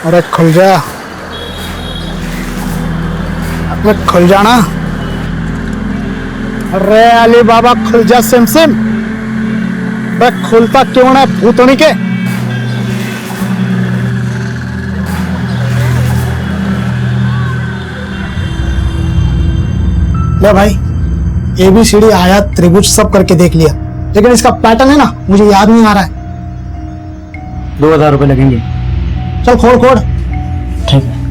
अरे खुल जा, अरे खुल जाना। अरे अली बाबा खुल जा सिम सिम। अरे खुलता क्यों ना भूतनी के। ले भाई, ABCD आयात त्रिभुज सब करके देख लिया, लेकिन इसका पैटर्न है ना मुझे याद नहीं आ रहा है। 2000 रुपए लगेंगे। चल खोल खोल। ठीक है।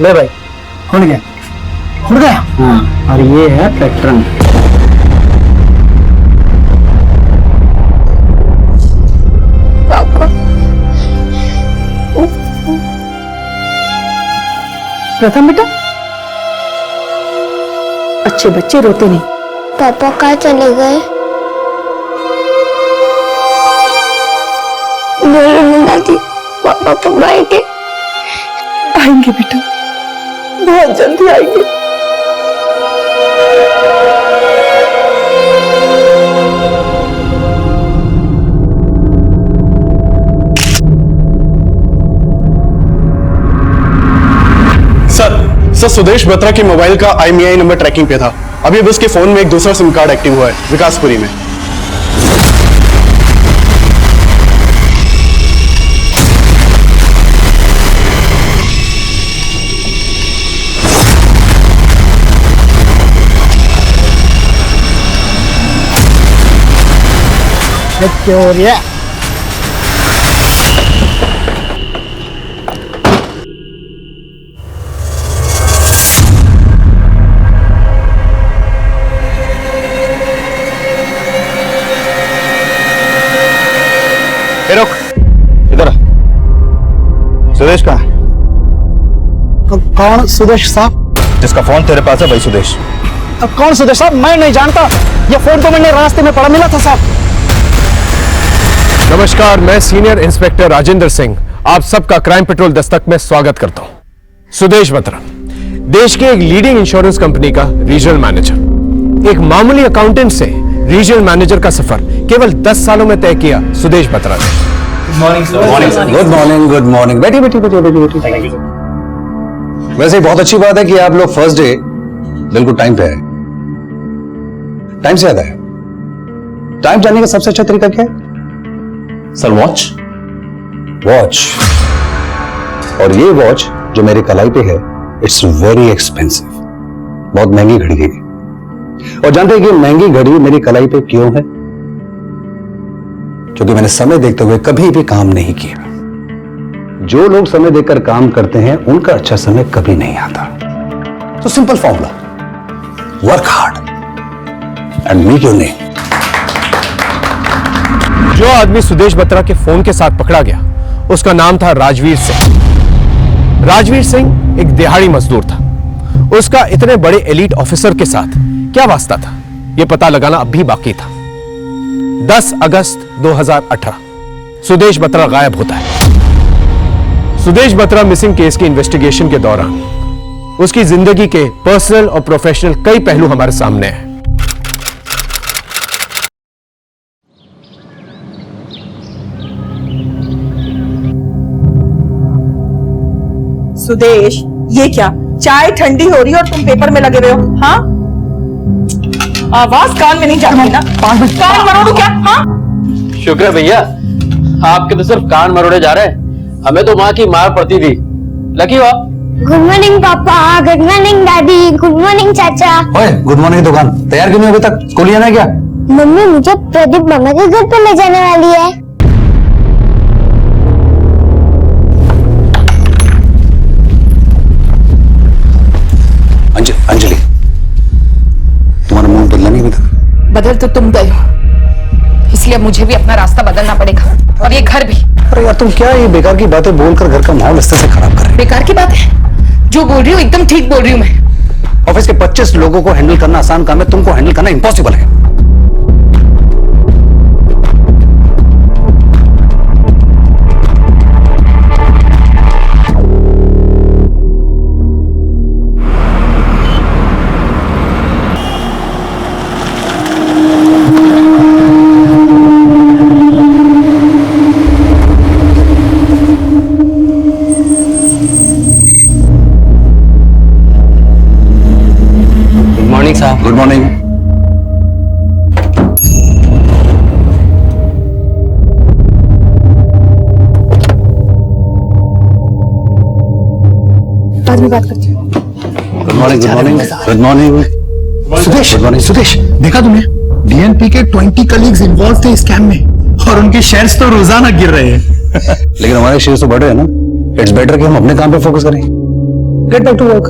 ले भाई, खुल गया, खुल गया। हाँ, और ये है पैटर्न। पापा, प्रथम बेटा, अच्छे बच्चे रोते नहीं। पापा कहाँ चले गए? बोलो ना दादी, पापा कब आएंगे? आएंगे बेटा, बहुत जल्दी आएंगे। सर सुदेश बत्रा के मोबाइल का IMEI नंबर ट्रैकिंग पे था। अभी अब उसके फोन में एक दूसरा सिम कार्ड एक्टिव हुआ है विकासपुरी में। क्या हो रहा है? रुक, इधर आ। सुदेश कहाँ है? कौन सुदेश साहब? जिसका फोन तेरे पास है वही सुदेश। कौन सुदेश साहब? मैं नहीं जानता। ये फोन तो मैंने रास्ते में पड़ा मिला था साहब। नमस्कार, मैं सीनियर इंस्पेक्टर राजेंद्र सिंह आप सबका क्राइम पेट्रोल दस्तक में स्वागत करता हूं। सुदेश बत्रा देश के एक लीडिंग इंश्योरेंस कंपनी का रीजनल मैनेजर, एक मामूली अकाउंटेंट से रीजनल मैनेजर का सफर केवल 10 सालों में तय किया सुदेश बत्रा ने। Good morning. बैठिए बैठिए बैठिए बैठिए बैठिए। वैसे बहुत अच्छी बात है कि आप लोग फर्स्ट डे बिल्कुल टाइम पे आए। टाइम से ज्यादा है। टाइम जानने का सबसे अच्छा तरीका क्या है? Sir watch. वॉच। और ये वॉच जो मेरे कलाई पे है, इट्स वेरी एक्सपेंसिव। बहुत महंगी घड़ी है। और जानते हैं कि महंगी घड़ी मेरी कलाई पे क्यों है? क्योंकि मैंने समय देखते हुए कभी भी काम नहीं किया। जो लोग समय देकर काम करते हैं उनका अच्छा समय कभी नहीं आता। तो simple formula, work hard and meet your name. जो आदमी सुदेश बत्रा के फोन के साथ पकड़ा गया उसका नाम था राजवीर सिंह। राजवीर सिंह एक दिहाड़ी मजदूर था। उसका इतने बड़े एलीट ऑफिसर के साथ क्या वास्ता था, यह पता लगाना अब भी बाकी था। 10 अगस्त 2018 सुदेश बत्रा गायब होता है। सुदेश बत्रा मिसिंग केस की इन्वेस्टिगेशन के दौरान उसकी जिंदगी के पर्सनल और प्रोफेशनल कई पहलू हमारे सामने हैं। सुदेश, ये क्या चाय ठंडी हो रही है और तुम पेपर में लगे हुए हो? हाँ, आवाज कान में नहीं जाती ना? कान मरोड़ू क्या? हाँ, शुक्र है भैया, आपके तो सिर्फ कान मरोड़े जा रहे हैं, हमें तो माँ की मार पड़ती थी। लकी हो आप। गुड मॉर्निंग पापा, गुड मॉर्निंग दादी, गुड मॉर्निंग चाचा। ओए, गुड मॉर्निंग। दुकान तैयार क्यों नहीं अभी तक? स्कूल जाना है क्या? मम्मी मुझे प्रदीप मामा के घर पे ले जाने वाली है। अंजलि, तुम्हारा मुंह बदला नहीं अभी तक? बदल तो तुम गए हो, इसलिए मुझे भी अपना रास्ता बदलना पड़ेगा, और ये घर भी। अरे यार, तुम क्या ये बेकार की बातें बोलकर घर का माहौल इस तरह से खराब कर रहे हो? बेकार की बात है, जो बोल रही हूँ एकदम ठीक बोल रही हूँ मैं। ऑफिस के 25 लोगों को हैंडल करना आसान काम है, तुमको हैंडल करना इम्पॉसिबल है। Good morning. बाद में बात करती हूँ। Good morning, good morning, good morning. Sudesh, good morning. Sudesh, देखा तुमने? डीएनपी के 20 कलीग्स इन्वॉल्व थे स्कैम में और उनके शेयर्स तो रोजाना गिर रहे हैं। लेकिन हमारे शेयर्स तो बढ़ रहे हैं ना। इट्स बेटर कि हम अपने काम पे फोकस करें। Get back to work.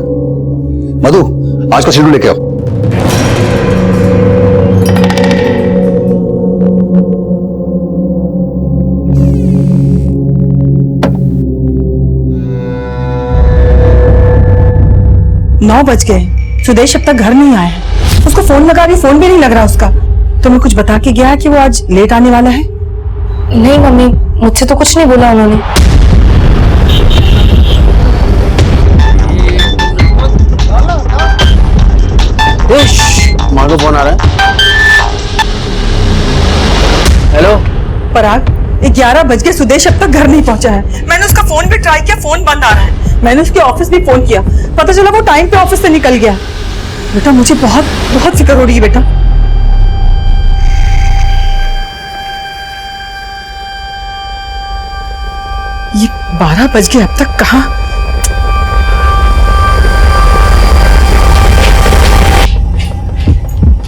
Madhu, आज का शेड्यूल लेके आओ। नौ बज गए, सुदेश अब तक घर नहीं आया है। उसको फोन लगा रही, फोन भी नहीं लग रहा उसका। तुम्हें कुछ बता के गया है कि वो आज लेट आने वाला है? नहीं मम्मी, मुझसे तो कुछ नहीं बोला उन्होंने। माँ को फोन आ रहा है। हेलो। पराग, 11 बज गए, सुदेश अब तक घर नहीं पहुंचा है। मैंने उसका फोन भी ट्राई किया, फोन बंद आ रहा है। मैंने उसके ऑफिस भी फोन किया, पता चला वो टाइम पे ऑफिस से निकल गया। बेटा मुझे बहुत बहुत फिक्र हो रही है बेटा। ये 12 बज गए, अब तक कहाँ?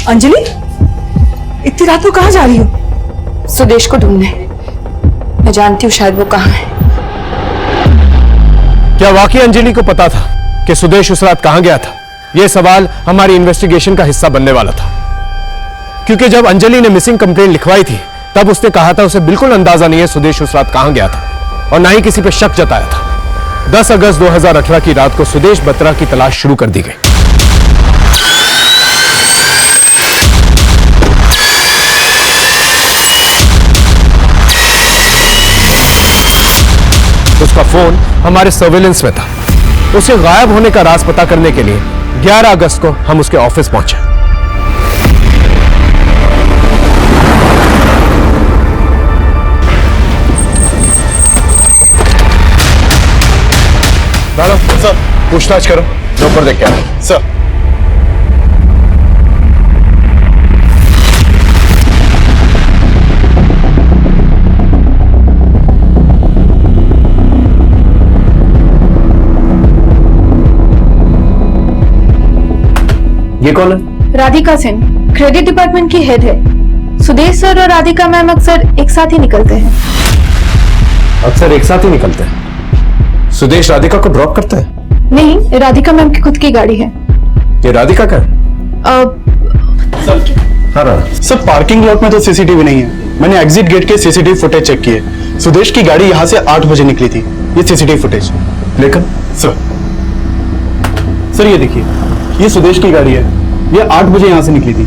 अंजलि, इतनी रात को कहाँ जा रही हो? सुदेश को ढूंढने। मैं जानती हूँ शायद वो कहाँ है। क्या वाकई अंजलि को पता था कि सुदेश उस रात कहां गया था? यह सवाल हमारी इन्वेस्टिगेशन का हिस्सा बनने वाला था, क्योंकि जब अंजलि ने मिसिंग कंप्लेंट लिखवाई थी तब उसने कहा था उसे बिल्कुल अंदाजा नहीं है सुदेश उस रात कहां गया था और ना ही किसी पर शक जताया था। 10 अगस्त 2018 की रात को सुदेश बत्रा की तलाश शुरू कर दी गई। उसका फोन हमारे सर्वेलेंस में था। उसे गायब होने का राज पता करने के लिए 11 अगस्त को हम उसके ऑफिस पहुंचे। डालो सर, पूछताछ करो, ऊपर देख के आओ। सर, ये कौन है? राधिका सेन, क्रेडिट डिपार्टमेंट की हेड है। सुदेश सर और राधिका मैम अक्सर एक साथ ही निकलते हैं। अक्सर एक साथ ही निकलते हैं। सुदेश राधिका को ड्रॉप करता है? नहीं, राधिका मैम की खुद की गाड़ी है। ये राधिका का है? हाँ राधा। सर पार्किंग लॉट में तो सीसीटीवी नहीं है। मैंने एग्जिट गेट के सीसीटीवी फुटेज चेक किए। सुदेश की गाड़ी यहाँ से 8 बजे निकली थी। ये सीसीटीवी फुटेज। लेकिन सर ये देखिए, ये सुदेश की गाड़ी है। ये 8 बजे यहाँ से निकली थी।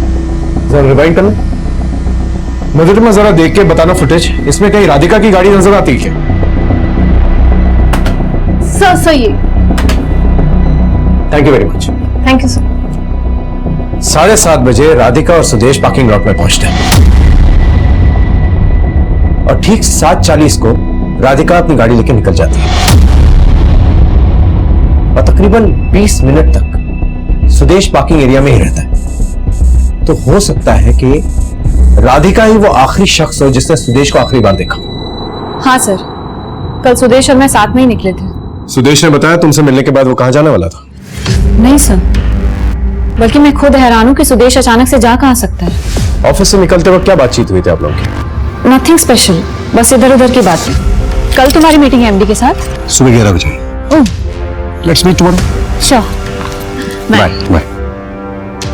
जरा रिवाइंड करना। मुझे में जरा देख के बताना फुटेज। इसमें कहीं राधिका की गाड़ी नजर आती है? सर सही है। Thank you very much. Thank you sir. 7:30 बजे राधिका और सुदेश पार्किंग लॉट में पहुंचते हैं और ठीक 7:40 को राधिका अपनी गाड़ी लेकर निकल जाती है और तकरीबन 20 मिनट तक सुदेश पार्किंग एरिया में ही रहता है। तो हो सकता है कि राधिका ही वो आखिरी शख्स हो जिसने सुदेश को आखिरी बार देखा। हाँ सर, कल सुदेश और मैं साथ में ही निकले थे। सुदेश ने बताया तुमसे मिलने के बाद वो कहां जाने वाला था? नहीं सर, बल्कि मैं खुद हैरान हूँ कि सुदेश अचानक से जा कहाँ सकता है। ऑफिस से निकलते वक्त क्या बातचीत हुई थी आप लोगों की? नथिंग स्पेशल, बस इधर उधर की बात है। कल तुम्हारी मीटिंग है एमडी के साथ? सुबह 11 बजे। Let's meet tomorrow. Sure. Bye bye.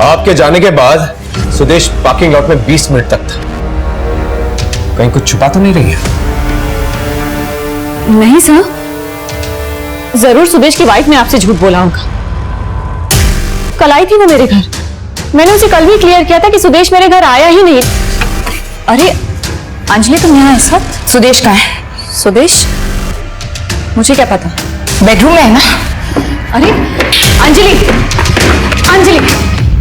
आपके जाने के बाद सुदेश पार्किंग लॉट में 20 मिनट तक था। कहीं कुछ छुपा तो नहीं रही है? नहीं सर, जरूर सुदेश की वाइफ ने आपसे झूठ बोला होगा। कल आई थी वो मेरे घर। मैंने उसे कल भी क्लियर किया था कि सुदेश मेरे घर आया ही नहीं। अरे अंजलि, तुम यहाँ इस वक्त? सुदेश कहाँ है? सुदेश? मुझे क्या पता, बेडरूम में है ना। अरे Anjali, Anjali,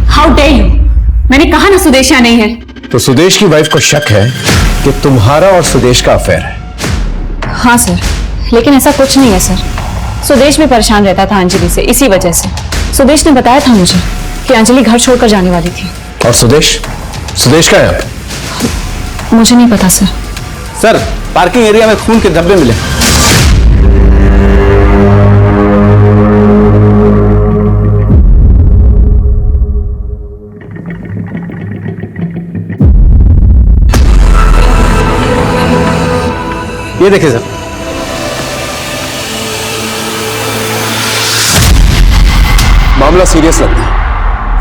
how dare you! मैंने कहा ना सुदेश यहाँ नहीं है। तो सुदेश की वाइफ को शक है कि तुम्हारा और सुदेश का अफेयर है? हाँ सर, लेकिन ऐसा कुछ नहीं है सर। सुदेश भी परेशान रहता था अंजलि से, इसी वजह से। सुदेश ने बताया था मुझे कि अंजलि घर छोड़कर जाने वाली थी। और सुदेश? सुदेश का है? मुझे नहीं पता सर। सर, पार्किंग एरिया में खून के धब्बे मिले। ये देखिए सर। मामला सीरियस लगता है।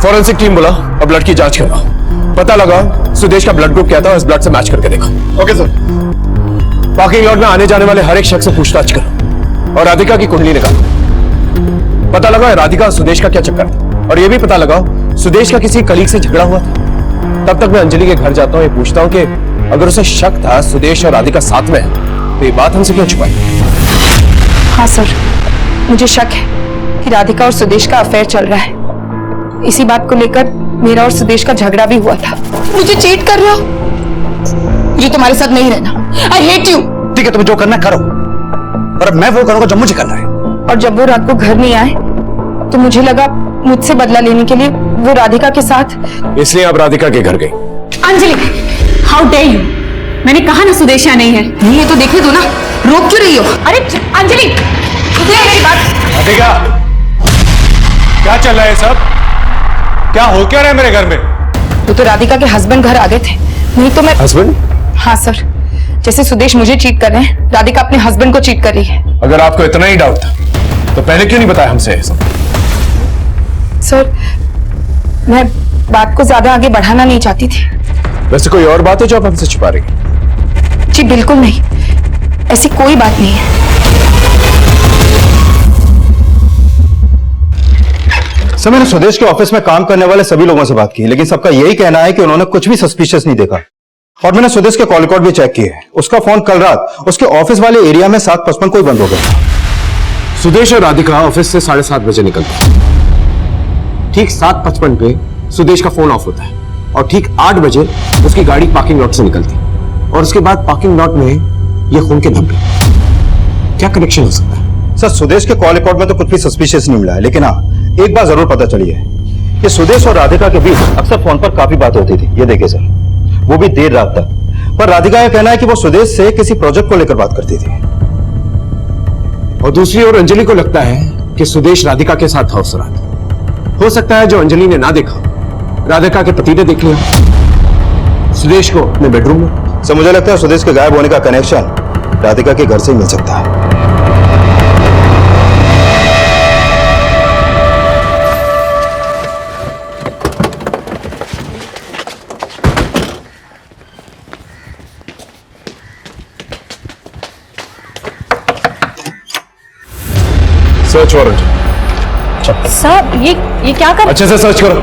फॉरेंसिक टीम बुलाओ और ब्लड की जांच करवाओ। पता लगाओ सुदेश का ब्लड ग्रुप क्या था और इस ब्लड से मैच करके देखो। Okay sir. पार्किंग लॉट में आने जाने वाले हर एक शख्स से पूछताछ करो और राधिका की कुंडली निकालो। पता लगाओ राधिका और सुदेश का क्या चक्कर था, और यह भी पता लगाओ सुदेश का किसी कलीग से झगड़ा हुआ था। तब तक मैं अंजलि के घर जाता हूं, ये पूछता हूं कि अगर उसे शक था सुदेश और राधिका साथ में है तो ये बात हमसे क्यों छुपाई? हाँ सर, मुझे शक है कि राधिका और सुदेश का अफेयर चल रहा है। इसी बात को लेकर मेरा और सुदेश का झगड़ा भी हुआ था। मुझे चीट कर रहे हो? मुझे तुम्हारे साथ नहीं रहना। I hate you. ठीक है, तुम्हें जो करना है करो, पर अब मैं वो करूंगा जो मुझे करना है। और जब वो रात को घर नहीं आए तो मुझे लगा मुझसे बदला लेने के लिए वो राधिका के साथ, इसलिए आप राधिका के घर गई। Anjali, how dare you! मैंने कहा ना सुदेश यहाँ नहीं है। नहीं है तो देखने दो ना, रोक क्यों रही हो? अरे अंजलि, सुन मेरी बात। राधिका, क्या चल रहा है सब? क्या हो क्या रहा है मेरे घर में? वो तो राधिका के हस्बैंड घर आ गए थे, नहीं तो मैं। हस्बैंड? हाँ सर, जैसे सुदेश मुझे चीट कर रहे हैं, राधिका अपने हस्बैंड को चीट कर रही है। अगर आपको इतना ही डाउट था तो पहले क्यों नहीं बताया हमसे ये सब? सर, मैं बात को ज्यादा आगे बढ़ाना नहीं चाहती थी। वैसे कोई और बात है जो आप हमसे छुपा रही हैं? जी बिल्कुल नहीं, ऐसी कोई बात नहीं है। सर, मैंने सुदेश के ऑफिस में काम करने वाले सभी लोगों से बात की, लेकिन सबका यही कहना है कि उन्होंने कुछ भी सस्पिशियस नहीं देखा। और मैंने सुदेश के कॉल रिकॉर्ड भी चेक किए। उसका फोन कल रात उसके ऑफिस वाले एरिया में 7:55 को ही बंद हो गया। सुदेश और राधिका ऑफिस से 7:30 बजे निकलते हैं। ठीक 7:55 पे सुदेश का फोन ऑफ होता है और ठीक 8 बजे उसकी गाड़ी पार्किंग लॉट से निकलती है और उसके बाद पार्किंग लॉट में ये खून के धब्बे। क्या कनेक्शन हो सकता है? सर, सुदेश के कॉल रिकॉर्ड में तो कुछ भी सस्पिशियस नहीं मिला है, लेकिन हाँ, एक बात जरूर पता चली है कि सुदेश और राधिका के बीच अक्सर फोन पर काफी बात होती थी। ये देखिए सर, वो भी देर रात तक। पर राधिका का कहना है कि वो सुदेश से किसी प्रोजेक्ट को लेकर बात करती थी। और दूसरी ओर अंजलि को लगता है कि सुदेश राधिका के साथ था उस रात। हो सकता है जो अंजलि ने ना देखा राधिका के पति ने देख लिया सुदेश को अपने बेडरूम में। सर, मुझे लगता है सुदेश के गायब होने का कनेक्शन राधिका के घर से ही मिल सकता है। Search warrant. सर, ये क्या कर? अच्छे से सर्च करो।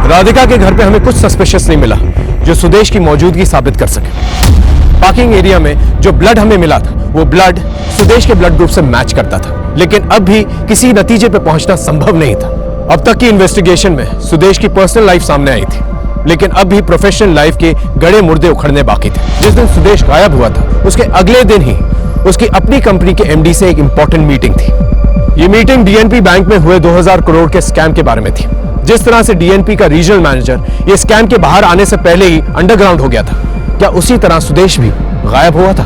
राधिका के घर पे हमें कुछ सस्पिशियस नहीं मिला जो सुदेश की मौजूदगी साबित कर सके। पार्किंग एरिया में जो ब्लड हमें मिला था वो ब्लड सुदेश के ब्लड ग्रुप से मैच करता था, लेकिन अब भी किसी नतीजे पे पहुंचना संभव नहीं था। अब तक की इन्वेस्टिगेशन में सुदेश की पर्सनल लाइफ सामने आई थी, लेकिन अब भी प्रोफेशनल लाइफ के गड़े मुर्दे उखड़ने बाकी थे। जिस दिन सुदेश गायब हुआ था उसके अगले दिन ही उसकी अपनी कंपनी के एमडी से एक इंपॉर्टेंट मीटिंग थी। ये मीटिंग डीएनपी बैंक में हुए 2000 करोड़ के स्कैम के बारे में थी। जिस तरह से डीएनपी का रीजनल मैनेजर ये स्कैम के बाहर आने से पहले ही अंडरग्राउंड हो गया था, क्या उसी तरह सुदेश भी गायब हुआ था?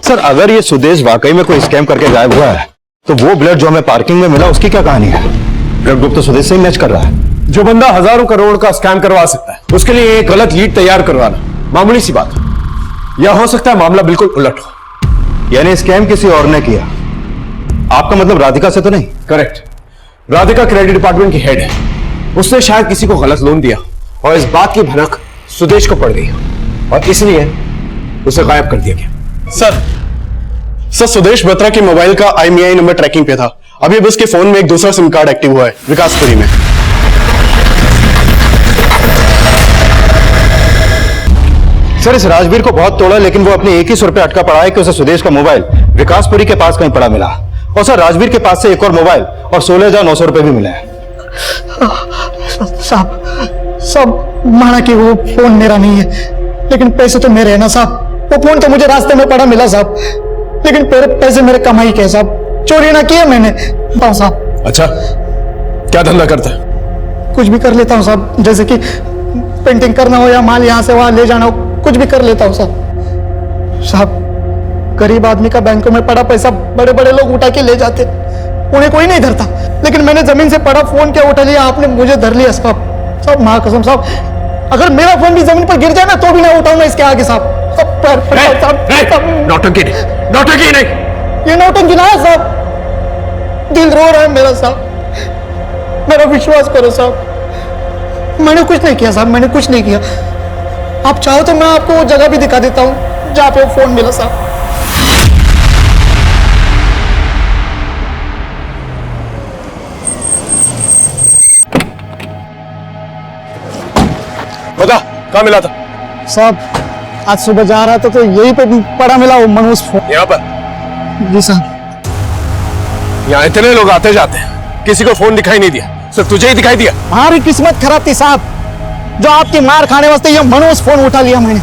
सर, अगर ये सुदेश वाकई में कोई स्कैम करके गायब हुआ है तो वो ब्लड जो हमें पार्किंग में मिला उसकी क्या कहानी है? ब्लड ग्रुप तो सुदेश से ही मैच कर रहा है। जो बंदा हजारों करोड़ का स्कैम करवा सकता है उसके लिए एक गलत लीड तैयार करवाना मामूली सी बात है। या हो सकता है मामला बिल्कुल उलट हो। यानी स्कैम किसी और ने किया। आपका मतलब राधिका से तो नहीं? करेक्ट। राधिका क्रेडिट डिपार्टमेंट की हेड है। उसने शायद किसी को गलत लोन दिया और इस बात की भनक सुदेश को पड़ गई और इसलिए उसे गायब कर दिया गया। सर, सुदेश बत्रा के मोबाइल का IMEI नंबर ट्रैकिंग पे था। अभी उसके फोन में एक दूसरा सिम कार्ड एक्टिव हुआ है विकासपुरी में। सर, इस राजवीर को बहुत तोड़ा, लेकिन वो अपने एक ही सुर पे अटका पड़ा है कि उसे सुदेश का मोबाइल विकासपुरी के पास कहीं पड़ा मिला। और सर, राजवीर के पास से एक और मोबाइल और 16,900 रुपए भी मिले हैं। साहब सब माना कि वो फोन मेरा नहीं है, लेकिन पैसे तो मेरे हैं ना साहब। वो फोन तो मुझे रास्ते में पड़ा मिला साहब, लेकिन पैसे मेरे कमाई के साहब, चोरी ना किया मैंने। हाँ साहब। अच्छा, क्या धंधा करता है? कुछ भी कर लेता हूँ साहब, जैसे कि पेंटिंग करना हो या माल यहाँ से वहां ले जाना हो, कुछ भी कर लेता हूँ साहब। साहब गरीब आदमी का बैंकों में पड़ा पैसा बड़े बड़े लोग उठा के ले जाते, उन्हें कोई नहीं धरता, लेकिन मैंने जमीन से पड़ा फोन क्या उठा लिया, आपने मुझे धर लिया साहब। साहब माँ कसम साहब, अगर मेरा फोन भी जमीन पर गिर जाए ना तो भी ना उठाऊंगा इसके आगे साहब। नौटंकी नहीं, नौटंकी नहीं। ये नौटंकी ना है साहब, दिल रो रहा है मेरा साहब, मेरा विश्वास करो साहब। मैंने कुछ नहीं किया साहब, मैंने कुछ नहीं किया। आप चाहो तो मैं आपको वो जगह भी दिखा देता हूँ जहाँ पे वो फोन मिला साहब। बता कहाँ मिला था? साहब आज सुबह जा रहा था तो यही पे पड़ा मिला वो मनोज फोन। यहाँ पर? जी साहब। यहाँ इतने लोग आते जाते हैं, किसी को फोन दिखाई नहीं दिया, सिर्फ तुझे ही दिखाई दिया। हमारी किस्मत खराब थी साहब, जो आपकी मार खाने वास्ते ये मनोज फोन उठा लिया मैंने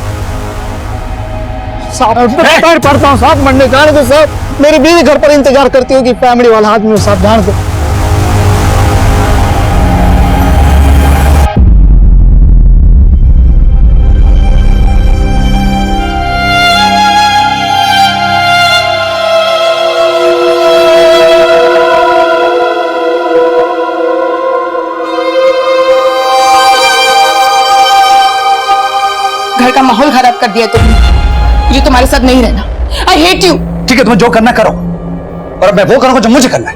साहब। पैर पड़ता हूँ साहब, मरने जाने दो साहब, मेरी बीवी घर पर इंतजार करती होगी, फैमिली वाला आदमी हो साहब, जान दो। घर का माहौल खराब कर दिया तुमने, मुझे तुम्हारे साथ नहीं रहना। I hate you. ठीक है, तुम्हें जो करना करो, और अब मैं वो करूंगा जो मुझे करना है।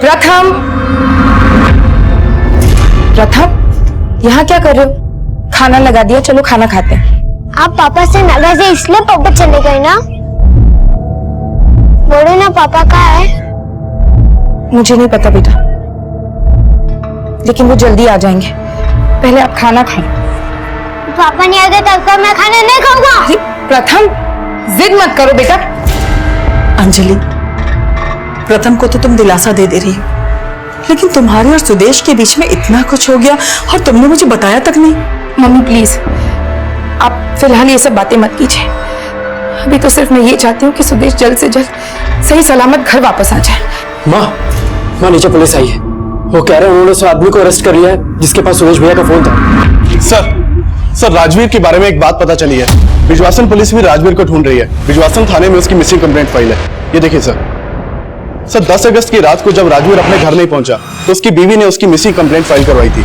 प्रथम, प्रथम यहाँ क्या कर रहे हो? खाना लगा दिया, चलो खाना खाते हैं। आप पापा से नाराज है इसलिए पापा चले गए ना? बोलो ना पापा कहाँ है? मुझे नहीं पता बेटा, लेकिन वो जल्दी आ जाएंगे। पहले आप खाना खाओ। पापा नहीं आ गए तब तक मैं खाना नहीं खाऊंगा। प्रथम जिद मत करो बेटा। अंजलि, प्रथम को तो तुम दिलासा दे रही हो, लेकिन तुम्हारे और सुदेश के बीच में इतना कुछ हो गया और तुमने मुझे बताया तक नहीं। मम्मी प्लीज, आप फिलहाल ये सब बातें मत कीजिए। अभी तो सिर्फ मैं ये चाहती हूँ कि सुदेश जल्द से जल्द सही सलामत घर वापस आ जाए। माँ नीचे पुलिस आई है, वो कह रहे हैं उन्होंने उस आदमी को अरेस्ट कर लिया है जिसके पास सुरेश भैया का फोन था। सर राजवीर के बारे में एक बात पता चली है। बिजवासन पुलिस भी राजवीर को ढूंढ रही है। बिजवासन थाने में उसकी मिसिंग कंप्लेंट फाइल है। ये देखिए सर 10 अगस्त की रात को जब राजवीर अपने घर नहीं पहुंचा तो उसकी बीवी ने उसकी मिसिंग कंप्लेंट फाइल करवाई थी।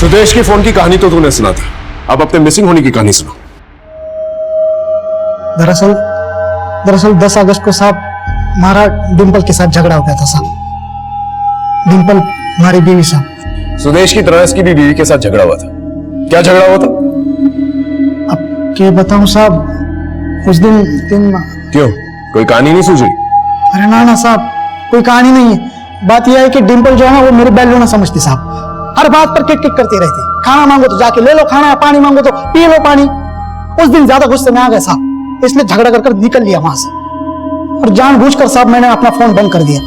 सुदेश की फोन की कहानी तो तूने सुना थी, अब अपने मिसिंग होने की कहानी सुनो। दरअसल 10 अगस्त को साहब हमारा डिंपल के साथ झगड़ा हो गया था साहब। डिंपल हमारी बीवी साहब। सुदेश की तरह इसकी भी बीवी के साथ झगड़ा हुआ था। क्या झगड़ा हुआ था? अब क्या बताऊं साहब, उस दिन क्यों, कोई कहानी नहीं सूझी? अरे ना साहब, कोई कहानी नहीं है। बात यह है कि डिंपल जो है ना वो मेरी बैलो ना समझती साहब, हर बात पर किक किक करती रहती। खाना मांगो तो जाके ले लो खाना, पानी मांगो तो पी लो पानी। उस दिन ज्यादा गुस्से में आ गए साहब, इसलिए झगड़ा कर निकल लिया वहां से, और जानबूझकर साहब मैंने अपना फोन बंद कर दिया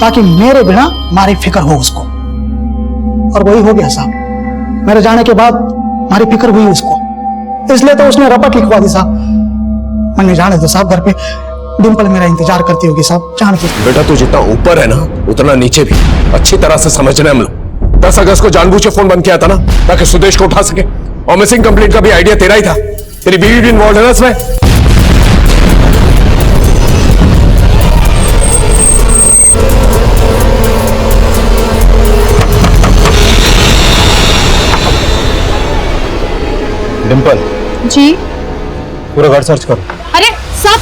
ताकि मेरे बिना हमारी फिक्र हो उसको, और वही हो गया साहब। मेरे जाने के बाद हमारी फिक्र हुई उसको, इसलिए तो उसने रपट लिखवा दी साहब। मैंने जाने दो साहब, घर पे डिंपल मेरा इंतजार करती होगी साहब, जान के। बेटा तू जितना ऊपर है ना उतना नीचे भी अच्छी तरह से समझना है हम लोग। 10 अगस्त को जानबूझ के फोन बंद किया था ना ताकि सुदेश को उठा सके, और मिसिंग कंप्लेंट का भी आइडिया तेरा ही था। तेरी बीवी भी इन्वॉल्व है ना इसमें। डिंपल जी पूरा घर सर्च करो। अरे सब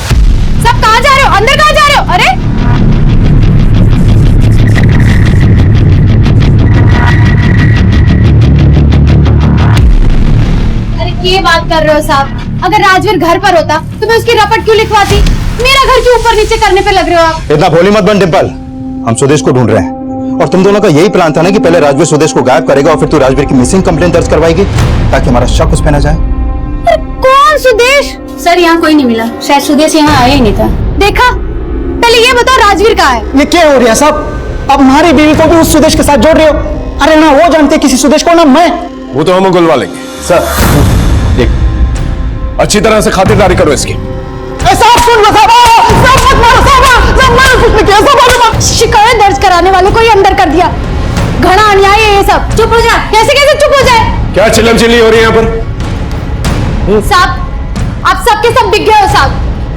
कहाँ जा रहे हो? अंदर कहाँ जा रहे हो? अरे ये बात कर रहे हो साहब? अगर राजवीर घर पर होता तो मैं उसकी रपट क्यों लिखवाती? मेरा घर क्यों ऊपर नीचे करने पे लग रहे हो आप? इतना भोली मत बन डिंपल, हम सुदेश को ढूंढ रहे हैं। और तुम दोनों का यही प्लान था ना कि पहले राजवीर सुदेश को गायब करेगा और फिर तू राजवीर की मिसिंग कंप्लेंट दर्ज करवाएगी ताकि हमारा शक उस पर न जाए। कौन सुदेश? सर यहाँ कोई नहीं मिला, शायद सुदेश यहाँ आया ही नहीं था। देखा, पहले ये बताओ राजवीर कहाँ है? ये क्या हो रहा है साहब? अब हमारी बीवी को भी उस सुदेश के साथ जोड़ रहे हो। अरे ना वो जानते किसी सुदेश को, ना मैं। वो तो हम गुलवा लेंगे। सर देख, अच्छी तरह से खातिरदारी करो इसकी। साहब सुन लो साहब, मत मारो साहब, मैंने कुछ नहीं किया साहब। शिकायत दर्ज कराने वाले को ही अंदर कर दिया। घना अन्याय है ये सब। चुप हो जा। कैसे कैसे चुप हो जाए? क्या चिल्लम चिल्ली हो रही है यहाँ पर? साहब आप सबके सब बिक गए हो साहब।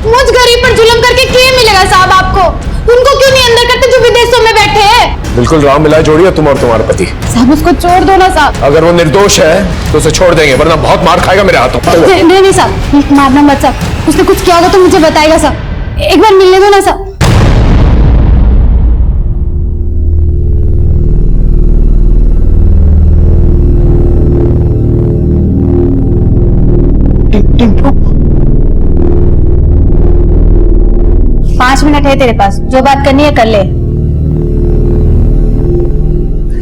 मुझ गरीब पर जुल्म करके क्या मिलेगा साहब आपको? उनको क्यों नहीं अंदर करते जो विदेशों में बैठे हैं? बिल्कुल राम मिला जोड़ी है तुम और तुम्हारा पति। साहब उसको छोड़ दो ना साहब। अगर वो निर्दोष है तो उसे छोड़ देंगे, वरना बहुत मार खाएगा मेरे हाथों। नहीं साहब, मारना मत साहब। उसने कुछ किया होगा तो मुझे बताएगा साहब। एक बार मिलने दो ना साहब। टिंकू 5 मिनट है तेरे पास, जो बात करनी है कर ले।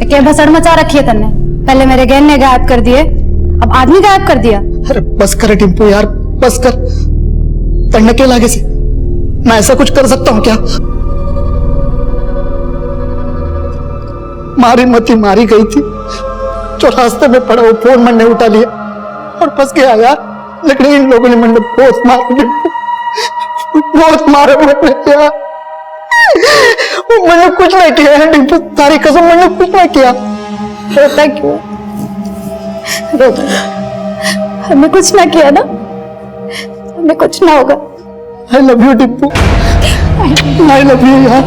क्या भसड़ मचा रखी है तन्ने? पहले मेरे गहने गायब कर दिए, अब आदमी गायब कर दिया। अरे बस कर टिंकू यार, बस कर। पढ़ने के लागे से मैं ऐसा कुछ कर सकता हूँ क्या? मारी मती मारी गई थी, जो रास्ते में पड़ा वो फोन मैंने उठा लिया और फंस गया यार। लेकिन इन लोगों ने मैंने बहुत मारा, बहुत मारा मैंने यार। मैंने कुछ नहीं किया है टिंकू, तारी कसम मैंने कुछ नहीं किया। रोता क्यों? रोता, हमें कुछ ना किया ना, हमें कुछ ना होगा। I love you Tinku, I love you यार।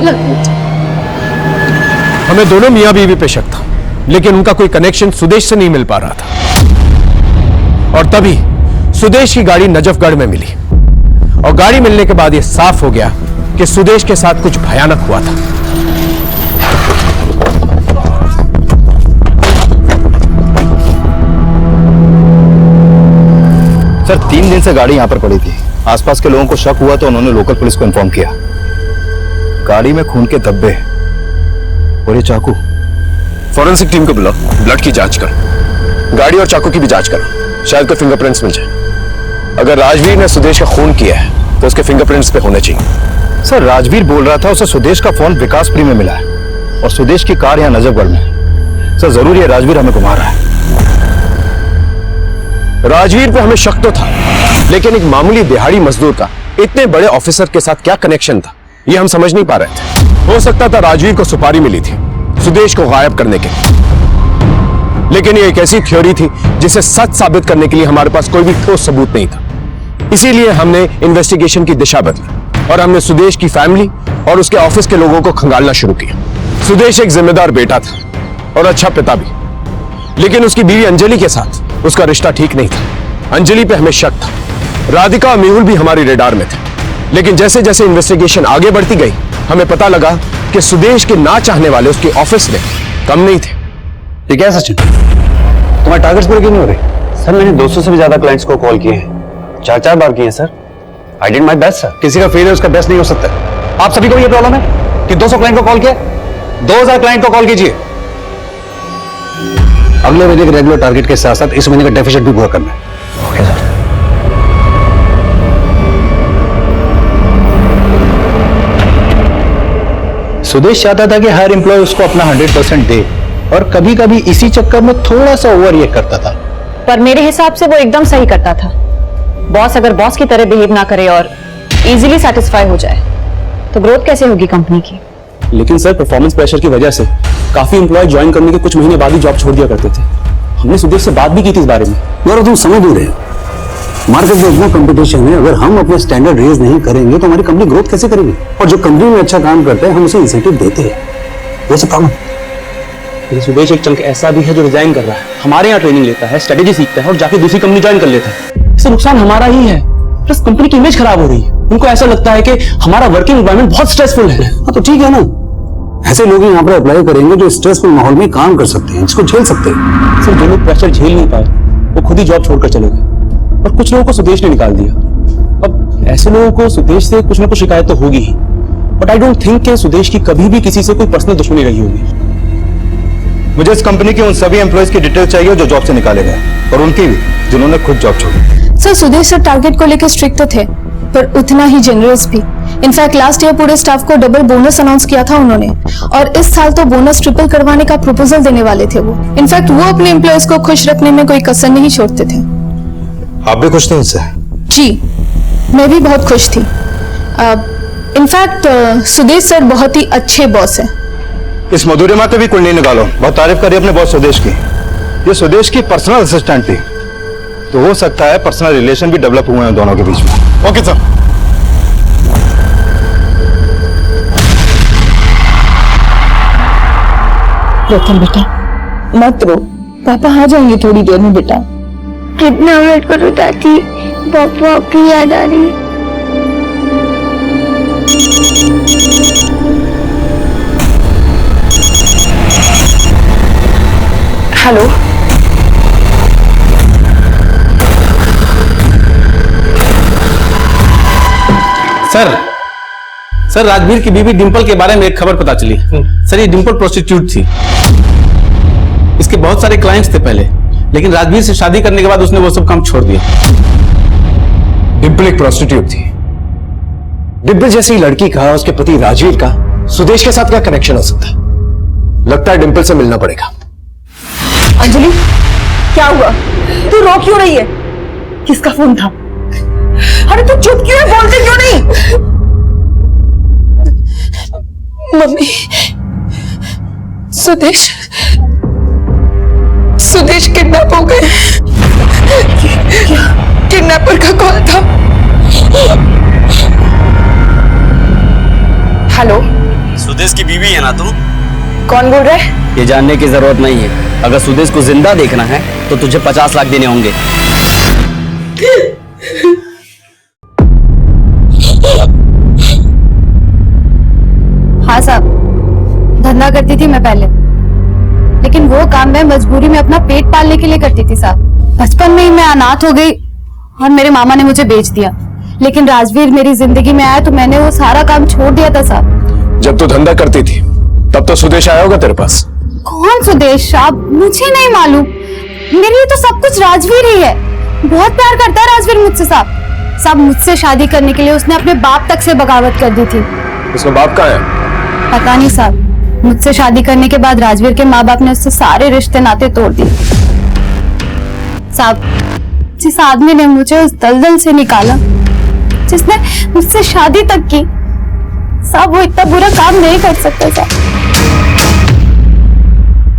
हमें दोनों मियां बीवी पे शक था, लेकिन उनका कोई कनेक्शन सुदेश से नहीं मिल पा रहा था। और तभी सुदेश की गाड़ी नजफगढ़ में मिली और गाड़ी मिलने के बाद यह साफ हो गया कि सुदेश के साथ कुछ भयानक हुआ था। सर 3 दिन से गाड़ी यहाँ पर पड़ी थी। आसपास के लोगों को शक हुआ तो उन्होंने लोकल पुलिस को इन्फॉर्म किया। गाड़ी में खून के धब्बे और ये चाकू। फॉरेंसिक टीम को बुलाओ, ब्लड की जांच करो, गाड़ी और चाकू की भी जांच करो, शायद कोई फिंगरप्रिंट्स मिल जाए। अगर राजवीर ने सुदेश का खून किया है तो उसके फिंगरप्रिंट्स पे होने चाहिए। सर राजवीर बोल रहा था उसे सुदेश का फोन विकासपुरी में मिला है और सुदेश की कार यहाँ नजफगढ़ में। सर जरूर ये राजवीर हमें घुमा रहा है। राजवीर पे हमें शक तो था, लेकिन एक मामूली दिहाड़ी मजदूर का इतने बड़े ऑफिसर के साथ क्या कनेक्शन था, ये हम समझ नहीं पा रहे थे। हो सकता था राजवीर को सुपारी मिली थी सुदेश को गायब करने के, लेकिन ये एक ऐसी थ्योरी थी जिसे सच साबित करने के लिए हमारे पास कोई भी ठोस सबूत नहीं था। इसीलिए हमने इन्वेस्टिगेशन की दिशा बदली और हमने सुदेश की फैमिली और उसके ऑफिस के लोगों को खंगालना शुरू किया। सुदेश एक जिम्मेदार बेटा था और अच्छा पिता भी, लेकिन उसकी बीवी अंजलि के साथ उसका रिश्ता ठीक नहीं था। अंजलि पे हमें शक था। राधिका और मेहुल भी हमारी रेडार में थे, लेकिन जैसे जैसे इन्वेस्टिगेशन आगे बढ़ती गई हमें पता लगा कि सुदेश के ना चाहने वाले उसके ऑफिस में कम नहीं थे। ये क्या सचिन, तुम्हारे टारगेट्स पूरे क्यों नहीं हो रहे? सर मैंने 200 से भी ज्यादा क्लाइंट्स को कॉल किए हैं, 4 बार किए sir. I did my best sir. किसी का फेलियर उसका बेस्ट नहीं हो सकता। आप सभी को ये प्रॉब्लम है कि 200 क्लाइंट को कॉल किया, 2000 क्लाइंट को कॉल कीजिए। अगले महीने के रेगुलर टारगेट के साथ साथ इस महीने का डेफिसिट भी पूरा करना है। Okay sir. सुदेश चाहता था कि हर एम्प्लॉय उसको अपना 100% दे और कभी कभी इसी चक्कर में थोड़ा सा ओवर रिएक्ट करता था। पर मेरे हिसाब से वो एकदम सही करता था। बॉस अगर बॉस की तरह बिहेव ना करे और इजीली सेटिस्फाई हो जाए तो ग्रोथ कैसे होगी कंपनी की? लेकिन सर परफॉर्मेंस प्रेशर की वजह से काफी एम्प्लॉय ज्वाइन करने के कुछ महीने बाद ही जॉब छोड़ दिया करते थे। हमने सुदेश से बात भी की थी इस बारे में। यार तुम समझ नहीं रहे, मार्केट में इतना कंपटीशन है, अगर हम अपने स्टैंडर्ड रेज नहीं करेंगे तो हमारी कंपनी ग्रोथ कैसे करेगी? और जो कंपनी में अच्छा काम करते हैं हम उसे इंसेंटिव देते हैं। वो सब काम लेकिन सुदेश एक चंक ऐसा भी है जो रिजाइन कर रहा है, हमारे यहाँ ट्रेनिंग लेता है, स्ट्रेटेजी सीखता है और जाके दूसरी कंपनी ज्वाइन कर लेता है। इससे नुकसान हमारा ही है, प्लस कंपनी की इमेज खराब हो रही है। उनको ऐसा लगता है कि हमारा वर्किंग एनवायरनमेंट बहुत स्ट्रेसफुल है। हाँ तो ठीक है ना, ऐसे लोग यहाँ पर अप्लाई करेंगे जो स्ट्रेसफुल माहौल में काम कर सकते हैं, इसको झेल सकते हैं। सर जो लोग प्रेशर झेल नहीं पाए वो खुद ही जॉब छोड़कर चले गए और कुछ लोगों को सुदेश ने निकाल दिया। अब ऐसे लोगों को सुदेश से कुछ ना कुछ शिकायत तो होगी ही, बट आई डोंट थिंक कि सुदेश की कभी भी किसी से कोई पर्सनल दुश्मनी रही होगी। मुझे इस कंपनी के उन सभी एम्प्लॉयज की डिटेल चाहिए जो जॉब से निकाले गए, और उनकी भी जिन्होंने खुद जॉब छोड़ी। सर सुदेश सर टारगेट को लेकर स्ट्रिक्ट तो थे, पर उतना ही जेनरस भी। इनफैक्ट लास्ट ईयर पूरे स्टाफ को डबल बोनस अनाउंस किया था उन्होंने, और इस साल तो बोनस ट्रिपल करवाने का प्रपोजल देने वाले थे वो। इनफैक्ट वो अपने एम्प्लॉयज को खुश रखने में कोई कसर नहीं छोड़ते थे। आप भी खुश थे उनसे? जी, मैं भी बहुत खुश थी। इनफैक्ट सुदेश सर बहुत ही अच्छे बॉस हैं। इस मधुरिमा के भी कुंडली निकालो, बहुत तारीफ करी अपने बॉस सुदेश की। ये सुदेश की पर्सनल असिस्टेंट थी, तो हो सकता है पर्सनल रिलेशन भी डेवलप हुए हैं दोनों के बीच में। Okay sir. प्रथम बेटा मत रो, पापा आ जाएंगे थोड़ी देर में बेटा। कितना वेट करूं दादी, पापा की याद आ रही है। हेलो, सर राजवीर की बीवी डिंपल के बारे में एक खबर पता चली। सर ये डिंपल प्रोस्टिट्यूट थी, इसके बहुत सारे क्लाइंट्स थे पहले, लेकिन राजवीर से शादी करने के बाद उसने वो सब काम छोड़ दिया। डिंपल एक प्रोस्टिट्यूट थी। डिंपल जैसी लड़की का उसके पति राजवीर का सुदेश के साथ क्या कनेक्शन हो सकता है? लगता है डिंपल से मिलना पड़ेगा। अंजलि क्या हुआ? तू रो क्यों रही है? किसका फोन था? अरे तू चुप क्यों है, बोलते क्यों नहीं? मम्मी, सुदेश किडनैप हो गए। किडनैपर का कॉल था। हेलो, सुदेश की बीवी है ना तुम? कौन बोल रहा है? ये जानने की जरूरत नहीं है। अगर सुदेश को जिंदा देखना है तो तुझे 50 लाख देने होंगे। हाँ साहब, धंधा करती थी मैं पहले, लेकिन वो काम मैं मजबूरी में अपना पेट पालने के लिए करती थी साहब। बचपन में ही मैं अनाथ हो गई और मेरे मामा ने मुझे बेच दिया, लेकिन राजवीर मेरी जिंदगी में आया तो मैंने वो सारा काम छोड़ दिया था साहब। जब तू धंधा करती थी तब तो सुदेश आया होगा तेरे पास। कौन सुदेश साहब? मुझे नहीं मालूम, मेरे लिए तो सब कुछ राजवीर ही है। बहुत प्यार करता है राजवीर मुझसे साहब। मुझसे शादी करने के लिए उसने अपने बाप तक से बगावत कर दी थी। उसका बाप कहाँ है? पता नहीं साहब, मुझसे शादी करने के बाद राजवीर के माँ बाप ने उससे सारे रिश्ते नाते तोड़ दिए साहब। जिस आदमी ने मुझे उस दलदल से निकाला, जिसने मुझसे शादी तक की साहब, वो इतना बुरा काम नहीं कर सकता साहब।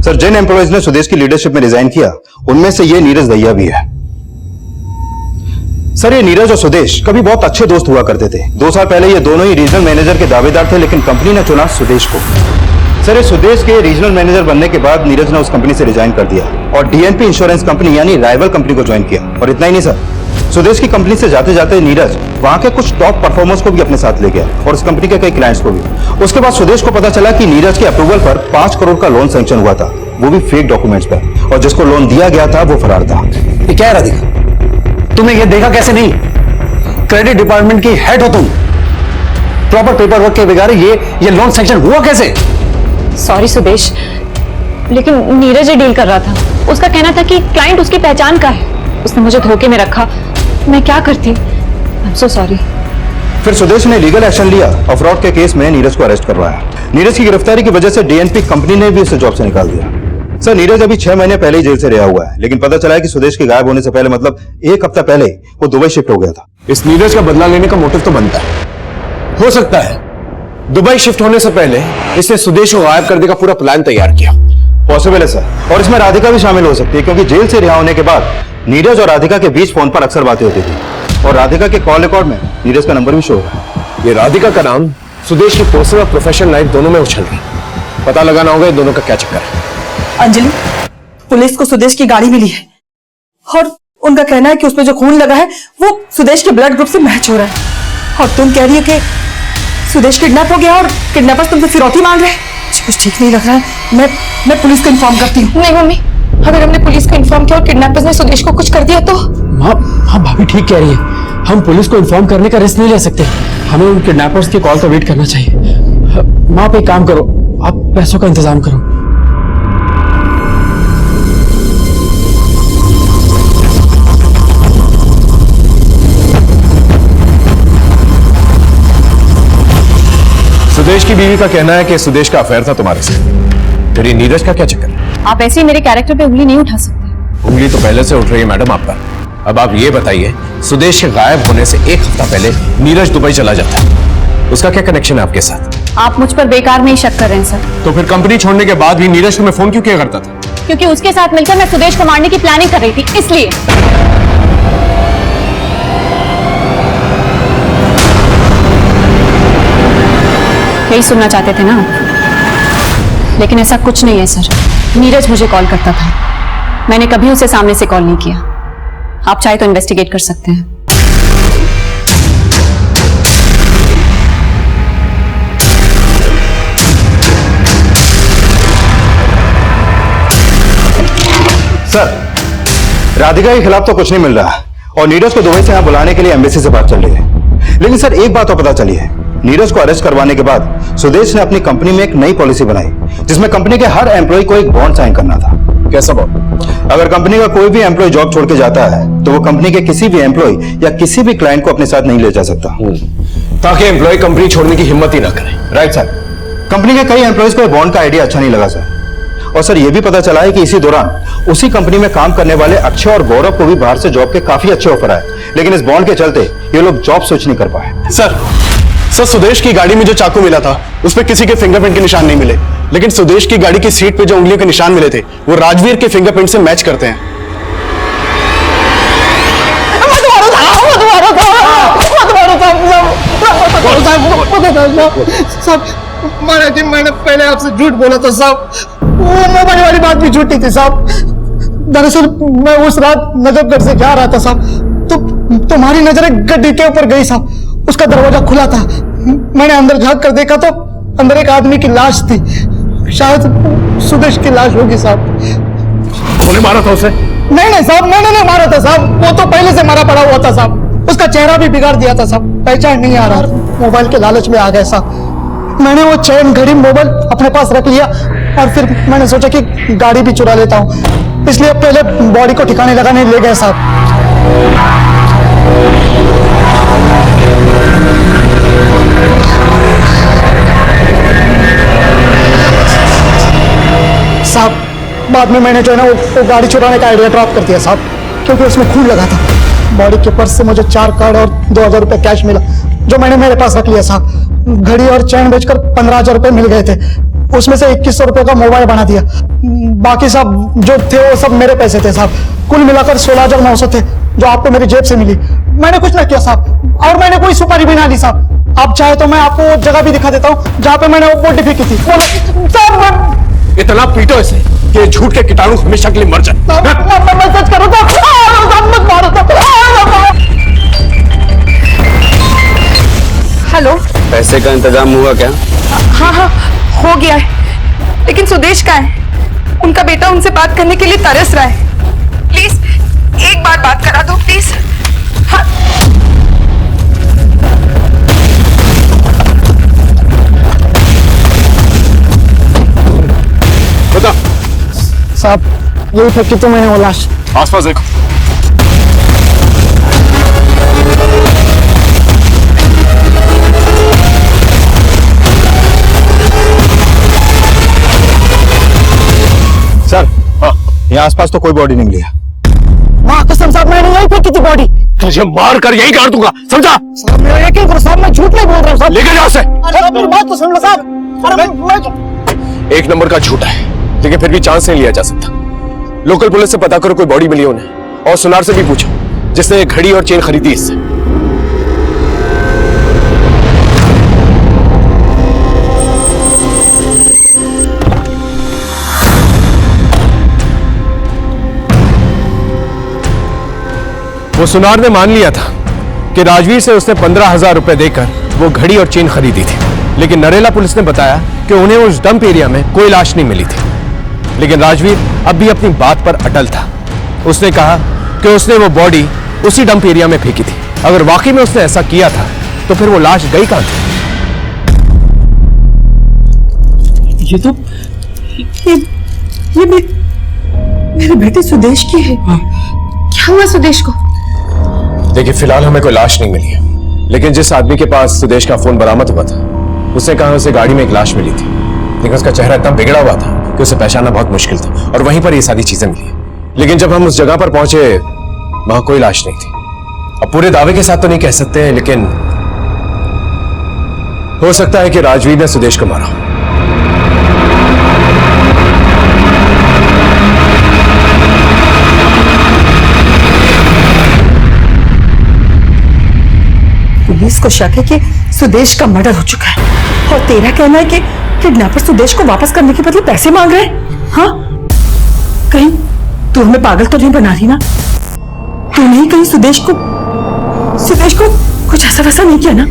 सर, जिन एम्प्लॉयज ने सुदेश की लीडरशिप में रिजाइन किया उनमें से ये नीरज दहिया भी है। सर, ये नीरज और सुदेश कभी बहुत अच्छे दोस्त हुआ करते थे। 2 साल पहले ये दोनों ही रीजनल मैनेजर के दावेदार थे, लेकिन कंपनी ने चुना सुदेश को। सर, ये सुदेश के रीजनल मैनेजर बनने के बाद नीरज ने उस कंपनी से रिजाइन कर दिया और डीएनपी इंश्योरेंस कंपनी यानी राइवल कंपनी को ज्वाइन किया। और इतना ही नहीं सर, सुदेश की कंपनी से जाते जाते नीरज वहां के कुछ टॉप परफॉर्मर्स को भी अपने साथ ले गया और उस कंपनी के कई क्लाइंट्स को भी। उसके बाद सुदेश को पता चला कि नीरज के अप्रूवल पर 5 करोड़ का लोन सैंक्शन हुआ था, वो भी फेक डॉक्यूमेंट्स पर, और जिसको लोन दिया गया था वो फरार था। ये क्या है राधिका? तुमने ये देखा कैसे नहीं? क्रेडिट डिपार्टमेंट की हेड हो तुम, प्रॉपर पेपर वर्क के बगैर ये लोन सैंक्शन हुआ कैसे? सॉरी सुदेश, लेकिन नीरज ही डील कर रहा था। उसका कहना था कि क्लाइंट उसकी पहचान का है, उसने मुझे धोखे में रखा। मैं क्या करती? I am so sorry. फिर सुदेश ने लीगल एक्शन लिया और फ्रॉड के केस में नीरज को अरेस्ट करवाया। नीरज की गिरफ्तारी की वजह से डीएनपी कंपनी ने भी उसे जॉब से निकाल दिया। सर, नीरज अभी 6 महीने पहले ही जेल से रिहा हुआ है, लेकिन पता चला है कि सुदेश के गायब होने से पहले, मतलब 1 हफ्ता पहले, वो दुबई शिफ्ट हो गया था। इस नीरज का बदला लेने का मोटिव तो बनता है। हो सकता है दुबई शिफ्ट होने से पहले इसने सुदेश को गायब करने का पूरा प्लान तैयार किया। पॉसिबल है सर, और इसमें राधिका भी शामिल हो सकती है, क्योंकि जेल से रिहा होने के बाद नीरज और राधिका के बीच फोन पर अक्सर बातें होती थी और राधिका के कॉल रिकॉर्ड में नीरज का नंबर भी शो हो रहा है। ये राधिका का नाम सुदेश की पर्सनल और प्रोफेशनल लाइफ दोनों में उछल रही। पता लगाना होगा इन दोनों का क्या चक्कर है। अंजलि, पुलिस को सुदेश की गाड़ी मिली है और उनका कहना है कि उसमें जो खून लगा है वो सुदेश के ब्लड ग्रुप से मैच हो रहा है। और तुम कह रही हो कि सुदेश किडनैप हो गया और किडनैपर्स तुमसे फिरौती मांग रहे हैं। मुझे कुछ ठीक नहीं लग रहा है। मैं पुलिस को इन्फॉर्म करती हूँ। नहीं मम्मी, अगर हमने पुलिस को इन्फॉर्म किया और किडनैपर्स ने सुदेश को कुछ कर दिया तो? हाँ भाभी ठीक कह रही है, हम पुलिस को इन्फॉर्म करने का रिस्क नहीं ले सकते। हमें उन किडनैपर्स की कॉल का वेट करना चाहिए। माँ, आप एक काम करो, आप पैसों का इंतजाम करो। बीवी का कहना है कि सुदेश का अफेयर था तुम्हारे साथ, फिर ये नीरज का क्या चक्कर है? आप ऐसे ही मेरे कैरेक्टर पे उंगली नहीं उठा सकते। उंगली तो पहले से उठ रही है मैडम आप पर। अब आप ये बताइए, सुदेश के गायब होने से एक हफ्ता पहले नीरज दुबई चला जाता है, उसका क्या कनेक्शन है आपके साथ? आप मुझ पर बेकार में ही शक कर रहे हैं सर। तो फिर कंपनी छोड़ने के बाद भी नीरज तुम्हें फोन क्यों किया करता था? क्योंकि उसके साथ मिलकर मैं सुदेश को मारने की प्लानिंग कर रही थी, इसलिए। यही सुनना चाहते थे ना आप? लेकिन ऐसा कुछ नहीं है सर। नीरज मुझे कॉल करता था, मैंने कभी उसे सामने से कॉल नहीं किया। आप चाहे तो इन्वेस्टिगेट कर सकते हैं। सर, राधिका के खिलाफ तो कुछ नहीं मिल रहा और नीरज को दुबई से यहाँ बुलाने के लिए एम्बेसी से बात चल रही है। लेकिन सर एक बात तो पता चली है, नीरज को अरेस्ट करवाने के बाद सुदेश ने अपनी कंपनी में एक नई पॉलिसी बनाई जिसमें कंपनी के हर एम्प्लॉय को एक बॉन्ड साइन करना था। कैसा बॉन्ड? अगर कंपनी का कोई भी एम्प्लॉय जॉब छोड़ के जाता है तो वो कंपनी के किसी भी एम्प्लॉय या किसी भी क्लाइंट को अपने साथ नहीं ले जा सकता, ताकि एम्प्लॉय कंपनी छोड़ने की हिम्मत ही ना करे। Right sir. कंपनी के कई एम्प्लॉयज को बॉन्ड का आइडिया अच्छा नहीं लगा सर। और सर ये भी पता चला है कि इसी दौरान उसी कंपनी में काम करने वाले अक्षय और गौरव को भी बाहर से जॉब के काफी अच्छे ऑफर आए, लेकिन इस बॉन्ड के चलते ये लोग जॉब स्विच नहीं कर पाए। सर सुदेश की गाड़ी में जो चाकू मिला था उस पर किसी के फिंगरप्रिंट के निशान नहीं मिले, लेकिन सुदेश की गाड़ी की सीट पे जो उंगलियों के निशान मिले थे वो राजवीर के फिंगरप्रिंट से मैच करते हैं। मैंने पहले आपसे झूठ बोला था साहब, वो मोबाइल वाली बात भी झूठी थी साहब। दरअसल मैं उस रात नजफगढ़ से जा रहा था साहब, तो तुम्हारी नजरें गड्डी के ऊपर गई साहब। उसका दरवाजा खुला था, मैंने अंदर झांक कर देखा तो अंदर एक आदमी की लाश थी, शायद सुदेश की लाश होगी साहब। तूने मारा था उसे? नहीं साहब, मैंने नहीं मारा था साहब, वो तो पहले से मारा पड़ा हुआ था साहब। उसका चेहरा भी बिगाड़ दिया था साहब, पहचान नहीं आ रहा, मोबाइल के लालच में आ गए साहब। मैंने वो चैन घड़ी मोबाइल अपने पास रख लिया और फिर मैंने सोचा कि गाड़ी भी चुरा लेता हूँ, इसलिए पहले बॉडी को ठिकाने लगाने ले गए साहब। साहब बाद में मैंने जो है ना वो गाड़ी चुराने का आइडिया ड्रॉप कर दिया साहब, क्योंकि उसमें खून लगा था। बॉडी के पर्स से मुझे 4 कार्ड और 2000 रुपए कैश मिला जो मैंने मेरे पास रख लिया साहब। घड़ी और चैन बेचकर 15,000 रुपए मिल गए थे, उसमें से 2100 रुपए का मोबाइल बना दिया। बाकी सब जो थे वो सब मेरे पैसे थे साहब, कुल मिलाकर 16,900 थे जो आपको मेरी जेब से मिली। मैंने कुछ ना किया साहब, और मैंने कोई सुपारी भी ना ली साहब। आप चाहे तो मैं आपको वो जगह भी दिखा देता हूँ जहाँ पे मैंने वो बॉडी फेंकी थी। इतना पीटो इसे कि झूठ के कीटाणु हमेशा के लिए मर जाए। मैं सच करूँ तो मत मारो तो। हेलो, पैसे का इंतजाम हुआ क्या? हाँ हो गया है, लेकिन सुदेश का है, उनका बेटा उनसे बात करने के लिए तरस रहा है। प्लीज एक बार बात करा दो प्लीज। हाँ। बता साहब, यही फेंकी तो मैंने वो लाश। आसपास देखो। सर यहाँ आसपास तो कोई बॉडी नहीं मिली है। माँ कसम साहब, मैंने यही फेंकी थी बॉडी। तुझे मार कर यही काट दूंगा, समझा? साहब मेरा यकीन करो साहब, मैं झूठ नहीं बोल रहा हूँ साहब। लेके जाओ से। अरे मेरी बात तो सुन लो साहब। अरे मैं एक नंबर का झूठा है, लेकिन फिर भी चांस नहीं लिया जा सकता। लोकल पुलिस से पता करो कोई बॉडी मिली उन्हें, और सुनार से भी पूछो जिसने ये घड़ी और चेन खरीदी इससे। वो सुनार ने मान लिया था कि राजवीर से उसने 15,000 रुपए देकर वो घड़ी और चेन खरीदी थी, लेकिन नरेला पुलिस ने बताया कि उन्हें उस डंप एरिया में कोई लाश नहीं मिली थी। लेकिन राजवीर अब भी अपनी बात पर अटल था। उसने कहा कि उसने वो बॉडी उसी डंप एरिया में फेंकी थी। अगर वाकई में उसने ऐसा किया था तो फिर वो लाश गई कहां थी? ये मेरे बेटे सुदेश की है। क्या हुआ सुदेश को? देखिए फिलहाल हमें कोई लाश नहीं मिली है, लेकिन जिस आदमी के पास सुदेश का फोन बरामद हुआ था उसने कहा उसे गाड़ी में एक लाश मिली थी, लेकिन उसका चेहरा इतना बिगड़ा हुआ था कि उसे पहचानना बहुत मुश्किल था, और वहीं पर ये सारी चीजें मिली। लेकिन जब हम उस जगह पर पहुंचे वहां कोई लाश नहीं थी। अब पूरे दावे के साथ तो नहीं कह सकते हैं, लेकिन हो सकता है कि राजवीर ने सुदेश को मारा। पुलिस को शक है कि सुदेश का मर्डर हो चुका है, और तेरा कहना है कि किडनैपर सुदेश को वापस करने के बदले पैसे मांग रहे हैं। हाँ, कहीं तू हमें पागल तो नहीं बना रही ना? तूने ही कहीं सुदेश को कुछ ऐसा वैसा नहीं किया ना?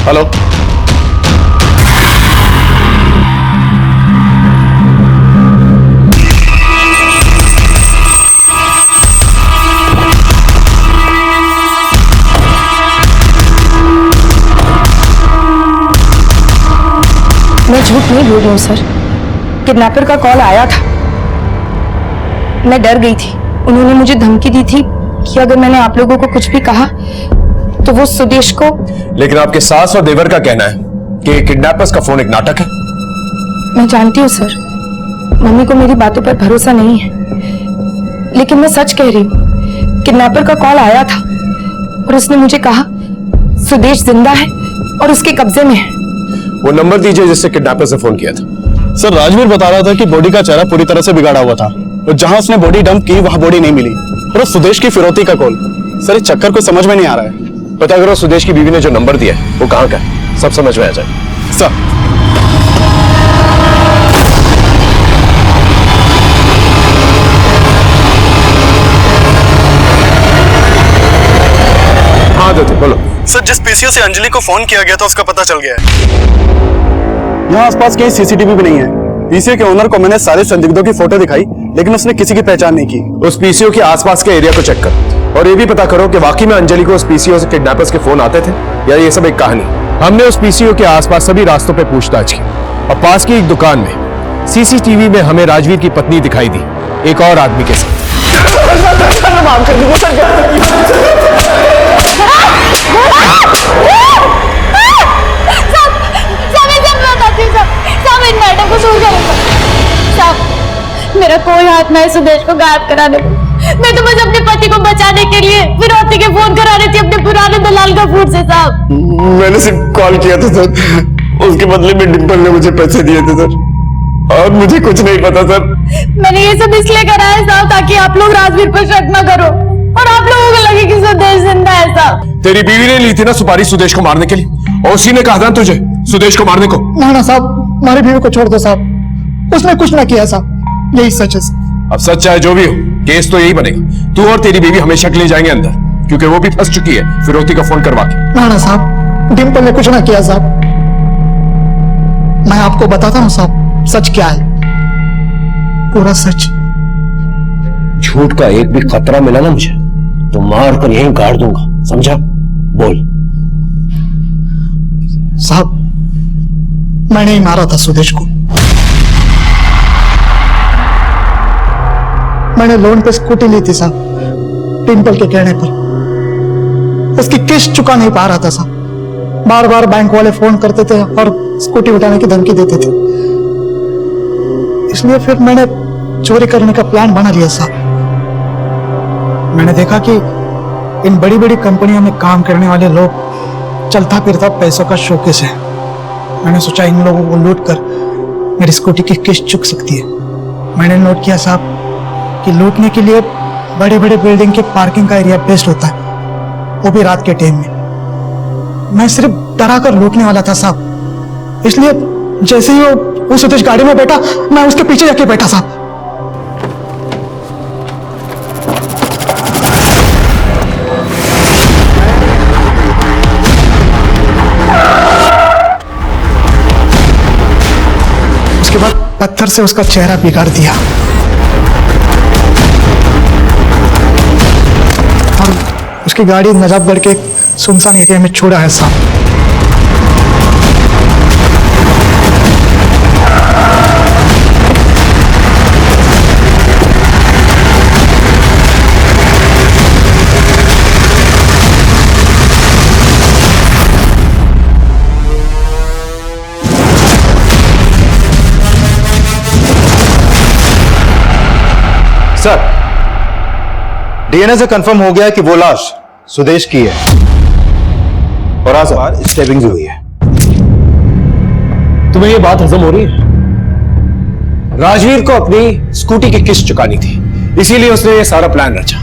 हेलो, मैं झूठ नहीं बोल रही हूँ सर, किडनैपर का कॉल आया था। मैं डर गई थी। उन्होंने मुझे धमकी दी थी कि अगर मैंने आप लोगों को कुछ भी कहा तो वो सुदेश को। लेकिन आपके सास और देवर का कहना है कि किडनैपर्स का फोन एक नाटक है। मैं जानती हूँ सर, मम्मी को मेरी बातों पर भरोसा नहीं है, लेकिन मैं सच कह रही हूँ। किडनैपर का कॉल आया था और उसने मुझे कहा सुदेश जिंदा है और उसके कब्जे में है। वो नंबर दीजिए जिससे किडनैपर से फोन किया था। सर राजवीर बता रहा था कि बॉडी का चेहरा पूरी तरह से बिगाड़ा हुआ था, और जहां उसने बॉडी डंप की वहां बॉडी नहीं मिली, और उस सुदेश की फिरौती का कॉल। सर इस चक्कर को समझ में नहीं आ रहा है। पता करो सुदेश की बीवी ने जो नंबर दिया है वो कहाँ का है, सब समझ में आ जाए। सर हाँ देते बोलो। सर जिस पीसीओ से अंजलि को फोन किया गया था उसका पता चल गया है। यहाँ आसपास कहीं सीसीटीवी भी नहीं है। पीसीओ के ओनर को मैंने सारे संदिग्धों की फोटो दिखाई, लेकिन उसने किसी की पहचान नहीं की। उस पीसीओ के आसपास के एरिया को चेक कर, और ये भी पता करो कि वाकई में अंजलि को उस पीसीओ से किडनैपर्स के फोन आते थे या ये सब एक कहानी। हमने उस पीसीओ के आसपास सभी रास्तों पे पूछताछ की, और पास की एक दुकान में सीसीटीवी में हमें राजवीर की पत्नी दिखाई दी एक और आदमी के साथ। मेरा कोई हाथ नहीं सुदेश को गायब कराने में। मैं तो बस अपने पति को बचाने के लिए फिरौती के फोन करा रही थी अपने पुराने दलाल गफूर से। साहब मैंने सिर्फ कॉल किया था सर, उसके बदले में डिंपल ने मुझे पैसे दिए थे सर, और मुझे कुछ नहीं पता सर। मैंने ये सब इसलिए करा है साहब ताकि आप लोग राजवीर पर शक न करो और आप लोगों को लगे कि सुदेश जिंदा है। साहब तेरी बीवी ने ली थी ना सुपारी सुदेश को मारने के लिए, और उसी ने कहा था तुझे सुदेश को मारने को। ना साहब, हमारी बीवी को छोड़ दो साहब, उसने कुछ ना किया साहब, यही सच है। अब सच चाहे जो भी हो, केस तो यही बनेगा। तू और तेरी बीवी हमेशा के लिए जाएंगे अंदर, क्योंकि वो भी फंस चुकी है फिरौती का फोन करवा के। ना साहब, डिंपल ने कुछ ना किया साहब। मैं आपको बताता हूँ साहब सच क्या है, पूरा सच। झूठ का एक भी खतरा मिला ना मुझे तो मार कर यहीं गाड़ दूंगा, समझा? बोल। साहब मैंने ही मारा था सुदेश को। मैंने लोन पे स्कूटी ली थी साहब, डिंपल के कहने पर। उसकी किस्त चुका नहीं पा रहा था साहब, बार बार बैंक वाले फोन करते थे और स्कूटी उठाने की धमकी देते थे। इसलिए फिर मैंने चोरी करने का प्लान बना लिया साहब। मैंने देखा कि इन बड़ी बड़ी कंपनियों में काम करने वाले लोग चलता फिरता पैसों का शौकेस है। मैंने सोचा इन लोगों को लूट कर मेरी स्कूटी की किस्त चुक सकती है। मैंने नोट किया साहब कि लूटने के लिए बड़े बड़े बिल्डिंग के पार्किंग का एरिया बेस्ट होता है, वो भी रात के टाइम में। मैं सिर्फ डरा कर लूटने वाला था साहब, इसलिए जैसे ही वो सुदेश गाड़ी में बैठा मैं उसके पीछे जाके बैठा साहब। उसके बाद पत्थर से उसका चेहरा बिगाड़ दिया और उसकी गाड़ी नजफगढ़ के सुनसान एरिया में छोड़ा है साहब। सर, डीएनए से कंफर्म हो गया है कि वो लाश सुदेश की है और आज स्टेपिंग भी हुई है। तुम्हें ये बात हजम हो रही है? राजवीर को अपनी स्कूटी की किस्त चुकानी थी, इसीलिए उसने ये सारा प्लान रचा।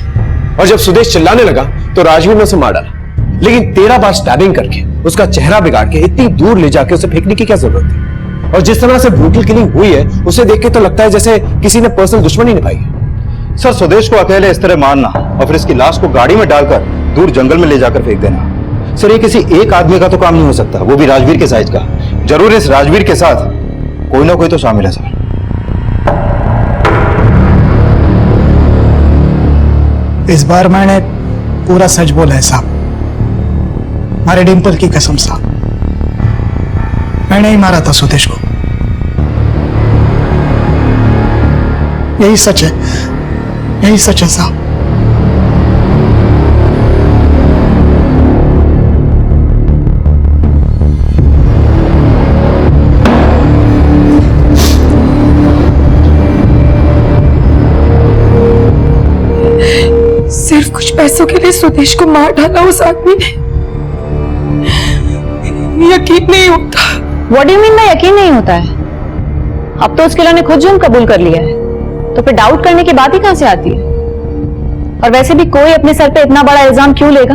और जब सुदेश चिल्लाने लगा तो राजवीर ने उसे मार डाला। लेकिन 13 बार स्टैबिंग करके उसका चेहरा बिगाड़ के इतनी दूर ले जाके उसे फेंकने की क्या जरूरत थी? और जिस तरह से ब्रूटल किलिंग हुई है उसे देख के तो लगता है जैसे किसी ने पर्सनल दुश्मनी निभाई है। सर, सुदेश को अकेले इस तरह मारना और फिर इसकी लाश को गाड़ी में डालकर दूर जंगल में ले जाकर फेंक देना, सर ये किसी एक आदमी का तो काम नहीं हो सकता, वो भी राजवीर के साइज का। जरूर इस राजवीर के साथ कोई ना कोई तो शामिल है सर। इस बार मैंने पूरा सच बोला है साहब, हमारे डिंपल की कसम साहब, मैंने ही मारा था सुदेश को। यही सच है, यही सच है साहब। सिर्फ कुछ पैसों के लिए सुदेश को मार डाला उस आदमी ने। यकीन नहीं होता। What do you mean by यकीन नहीं होता है? अब तो उसके ने खुद जुर्म कबूल कर लिया है, तो फिर डाउट करने की बात ही कहां से आती है? और वैसे भी कोई अपने सर पे इतना बड़ा इल्जाम क्यों लेगा?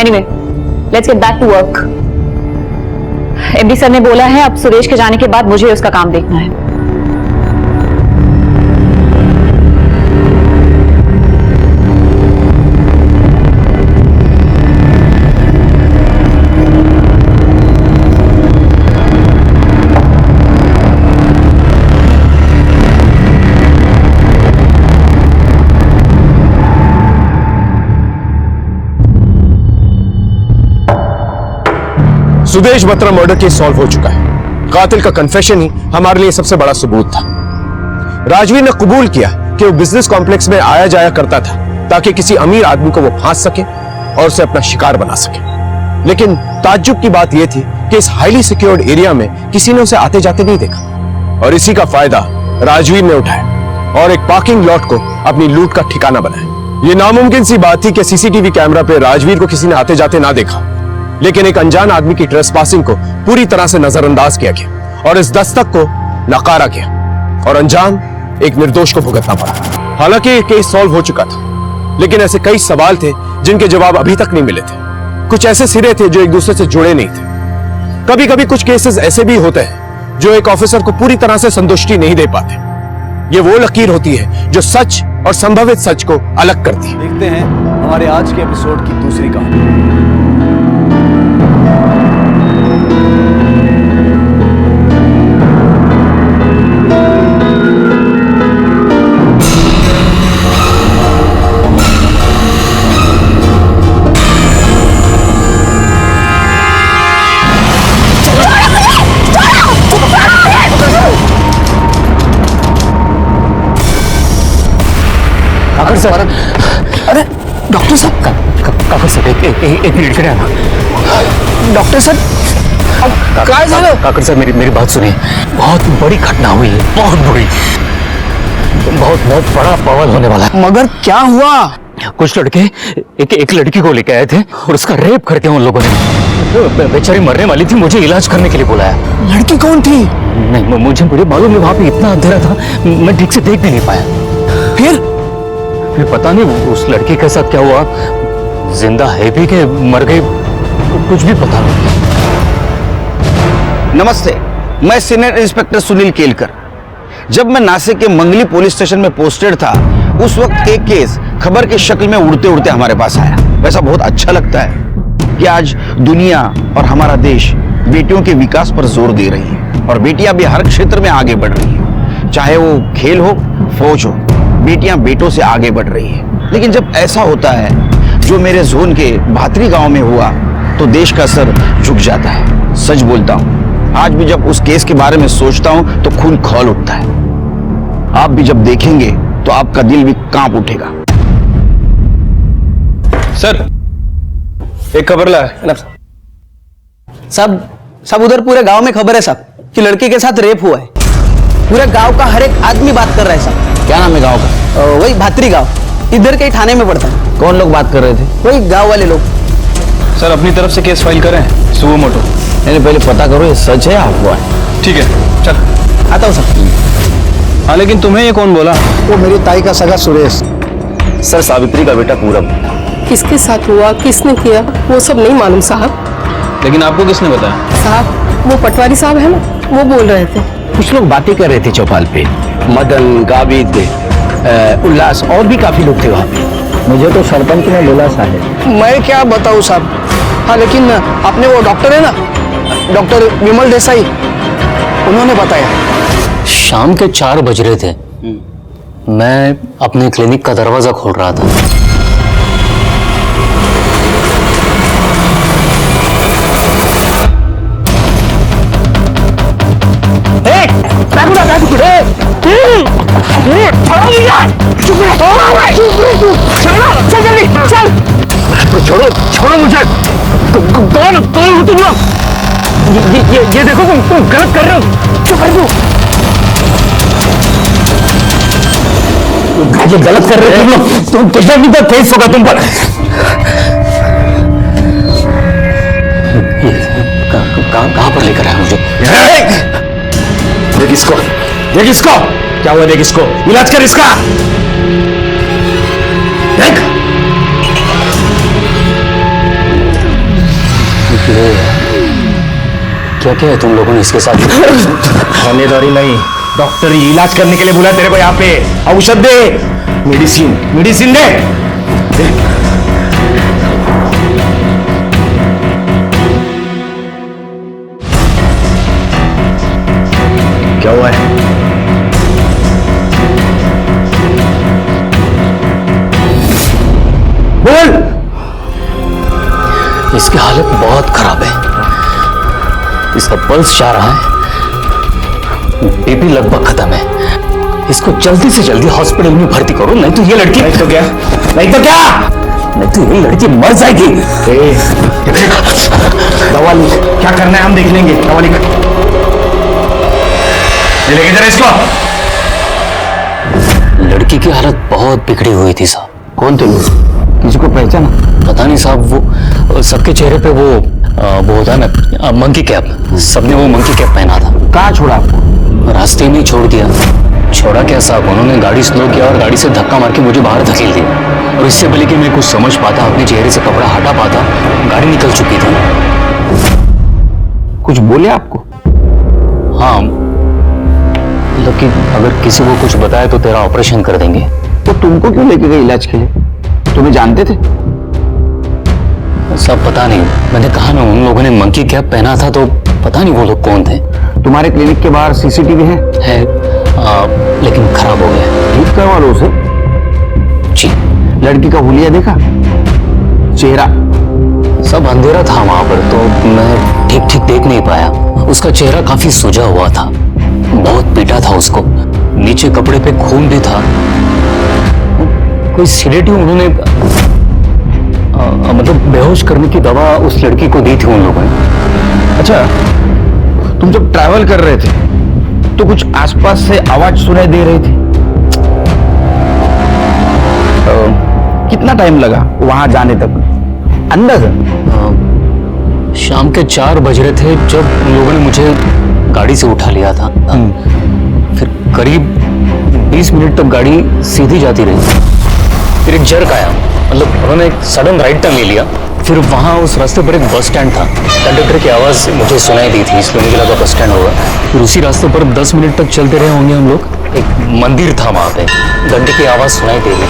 Anyway, let's get back to work. MD sir ने बोला है अब सुरेश के जाने के बाद मुझे उसका काम देखना है। Sudesh Batra murder case solve हो चुका है। कातिल का कन्फेशन ही हमारे लिए सबसे बड़ा सबूत था। राजवीर ने कबूल किया कि वो बिजनेस कॉम्प्लेक्स में आया जाया करता था ताकि किसी अमीर आदमी को वो फांस सके और उसे अपना शिकार बना सके। लेकिन ताज्जुब की बात यह थी कि इस हाईली सिक्योर्ड एरिया में किसी ने उसे आते जाते नहीं देखा और इसी का फायदा राजवीर ने उठाया और एक पार्किंग लॉट को अपनी लूट का ठिकाना बनाया। यह नामुमकिन सी बात थी कि सीसीटीवी कैमरा पे राजवीर को किसी ने आते जाते ना देखा, लेकिन एक अनजान आदमी की ट्रेसपासिंग को पूरी तरह से नजरअंदाज किया गया और इस दस्तक को नकारा गया और अंजाम एक निर्दोष को भुगतना पड़ा। हालांकि केस सॉल्व हो चुका था, लेकिन ऐसे कई सवाल थे जिनके जवाब अभी तक नहीं मिले थे। कुछ ऐसे सिरे थे जो एक दूसरे से जुड़े नहीं थे। कभी कभी कुछ केसेस ऐसे भी होते हैं जो एक ऑफिसर को पूरी तरह से संतुष्टि नहीं दे पाते। ये वो लकीर होती है जो सच और संभावित सच को अलग करती है। देखते हैं हमारे आज के एपिसोड की दूसरी कहानी। काकर सर, अरे डॉक्टर साहब, काकर सर एक मिनट के आना। डॉक्टर सर, काय झालं? काकर सर मेरी बात सुनिए, बहुत बड़ी घटना हुई है, बहुत बड़ी, बहुत बड़ा बवाल होने वाला है। मगर क्या हुआ? कुछ लड़के एक लड़की को लेके आए थे और उसका रेप करके उन लोगों ने, बेचारी मरने वाली थी, मुझे इलाज करने के लिए बुलाया। लड़की कौन थी? नहीं मुझे मालूम नहीं, वहां पे इतना अंधेरा था मैं ठीक से देख भी नहीं पाया। फिर पता नहीं उस लड़की के साथ क्या हुआ, जिंदा है भी कि मर गई कुछ भी पता नहीं। नमस्ते, मैं सीनियर इंस्पेक्टर सुनील केलकर। जब मैं नासिक के मंगली पुलिस स्टेशन में पोस्टेड था उस वक्त एक केस खबर की शक्ल में उड़ते उड़ते हमारे पास आया। वैसा बहुत अच्छा लगता है कि आज दुनिया और हमारा देश बेटियों के विकास पर जोर दे रही है और बेटियां भी हर क्षेत्र में आगे बढ़ रही है, चाहे वो खेल हो, फौज हो, बेटियां बेटों से आगे बढ़ रही है। लेकिन जब ऐसा होता है जो मेरे जोन के भातरी गांव में हुआ तो देश का सर झुक जाता है। सच बोलता हूं, आज भी जब उस केस के बारे में सोचता हूं तो खून खौल उठता है। आप भी जब देखेंगे तो आपका दिल भी कांप उठेगा। सर एक खबर लाया सब उधर पूरे गांव में खबर है साहब कि लड़के के साथ रेप हुआ है। पूरे गांव का हर एक आदमी बात कर रहा है साहब। क्या नाम है गांव का? वही भात्री गांव, इधर के थाने में पड़ता है। कौन लोग बात कर रहे थे? वही गांव वाले लोग। सर अपनी तरफ से केस फाइल करें सुबह मोटो। नहीं पहले पता करो ये सच है या अफवाह है। ठीक है चल आता हूँ सर। हाँ लेकिन तुम्हें ये कौन बोला? वो मेरी ताई का सगा सुरेश। सर सावित्री का बेटा पूरब। किसके साथ हुआ, किसने किया, वो सब नहीं मालूम साहब। लेकिन आपको किसने बताया? साहब वो पटवारी साहब है ना, वो बोल रहे थे। कुछ लोग बातें कर रहे थे चौपाल पे, मदन, गाविद, उल्लास और भी काफी लोग थे वहाँ पे। मुझे तो सरपंच ने बोला साहब। मैं क्या बताऊँ साहब। हाँ लेकिन अपने वो डॉक्टर है ना, डॉक्टर विमल देसाई, उन्होंने बताया। शाम के 4 बज रहे थे, मैं अपने क्लिनिक का दरवाजा खोल रहा था। छोड़ो छोड़ो मुझे। कौन हो तुम लोग? ये देखो तुम गलत कर रहे हो। चुप कर दो। ये गलत कर रहे हो तुम लोग। तुम कितना भी तो केस होगा तुम पर। कहाँ पर लेकर आया मुझे? देख इसको, देख इसको, क्या हुआ? देख इसको, इलाज कर इसका। देख क्या क्या है तुम लोगों ने इसके साथ? थानेदारी नहीं, डॉक्टर इलाज करने के लिए बुलाया तेरे को यहाँ पे। औषध दे, मेडिसिन मेडिसिन दे। क्या हुआ है? बोल। इसकी हालत बहुत खराब है, इसका पल्स जा रहा है, बीपी लगभग खत्म है। इसको जल्दी से जल्दी हॉस्पिटल में भर्ती करो, नहीं तो ये लड़की नहीं तो क्या, नहीं तो क्या, नहीं तो ये लड़की मर जाएगी। दवा ली, क्या करना है हम देख लेंगे। दवा लेकर लेके जरा इसको। लड़की की हालत बहुत बिगड़ी हुई थी साहब। कौन थे लोग? किसी को पहचाना? पता नहीं साहब, वो सबके चेहरे पे वो होता है ना मंकी कैप, सबने वो मंकी कैप पहना था। कहाँ छोड़ा आपको? रास्ते में ही छोड़ दिया। छोड़ा क्या साहब, उन्होंने गाड़ी स्लो किया और गाड़ी से धक्का मार के मुझे बाहर धकेल दिया। और इससे पहले कि मैं कुछ समझ पाता, अपने चेहरे से कपड़ा हटा पाता, गाड़ी निकल चुकी थी। कुछ बोले आपको? हाँ, मतलब कि अगर किसी को कुछ बताया तो तेरा ऑपरेशन कर देंगे। तो तुमको क्यों लेके गए इलाज के लिए? तुम्हें जानते थे? सब पता नहीं, मैंने कहा ना उन लोगों ने मंकी कैप पहना था, तो पता नहीं वो लोग कौन थे। तुम्हारे क्लिनिक के बाहर सीसीटीवी है? लेकिन खराब हो गया। ठीक करवा लो उसे। जी। लड़की का हुलिया देखा? चेहरा सब अंधेरा था वहां पर, तो मैं ठीक ठीक देख नहीं पाया। उसका चेहरा काफी सूजा हुआ था, बहुत पीटा था उसको, नीचे कपड़े पे खून भी था। कोई सिडेटिव उन्होंने मतलब बेहोश करने की दवा उस लड़की को दी थी उन लोगों ने। अच्छा, तुम जब ट्रैवल कर रहे थे तो कुछ आसपास से आवाज सुनाई दे रही थी? कितना टाइम लगा वहां जाने तक अंदाजा? शाम के 4 बज रहे थे जब उन लोगों ने मुझे गाड़ी से उठा लिया था। फिर करीब 20 मिनट तक गाड़ी सीधी जाती रही, फिर एक जर्क आया, मतलब उन्होंने एक सडन राइट टर्न ले लिया। फिर वहां उस रास्ते पर एक बस स्टैंड था, कंडक्टर की आवाज मुझे सुनाई दी थी, इसलिए मुझे लगा बस स्टैंड होगा। फिर उसी रास्ते पर 10 मिनट तक चलते रहे होंगे हम लोग। एक मंदिर था वहां पे, घंटे की आवाज सुनाई दे रही थी।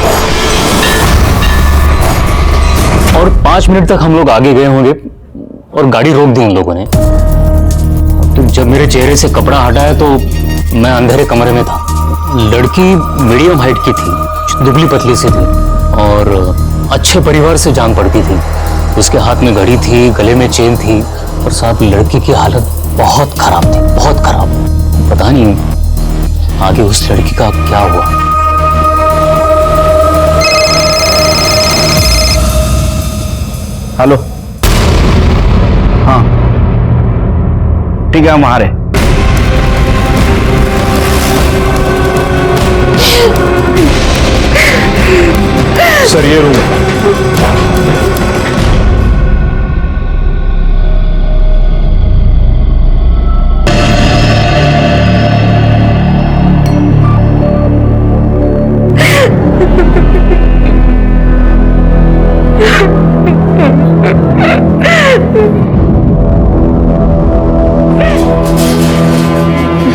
और 5 मिनट तक हम लोग आगे गए होंगे और गाड़ी रोक दी उन लोगों ने। तो जब मेरे चेहरे से कपड़ा हटाया तो मैं अंधेरे कमरे में था। लड़की मीडियम हाइट की थी, दुबली पतली सी थी और अच्छे परिवार से जान पड़ती थी। उसके हाथ में घड़ी थी, गले में चेन थी और साथ लड़की की हालत बहुत खराब थी, बहुत खराब। पता नहीं आगे उस लड़की का क्या हुआ। हेलो, हाँ ठीक है, हम आ रहे। सर ये रूम।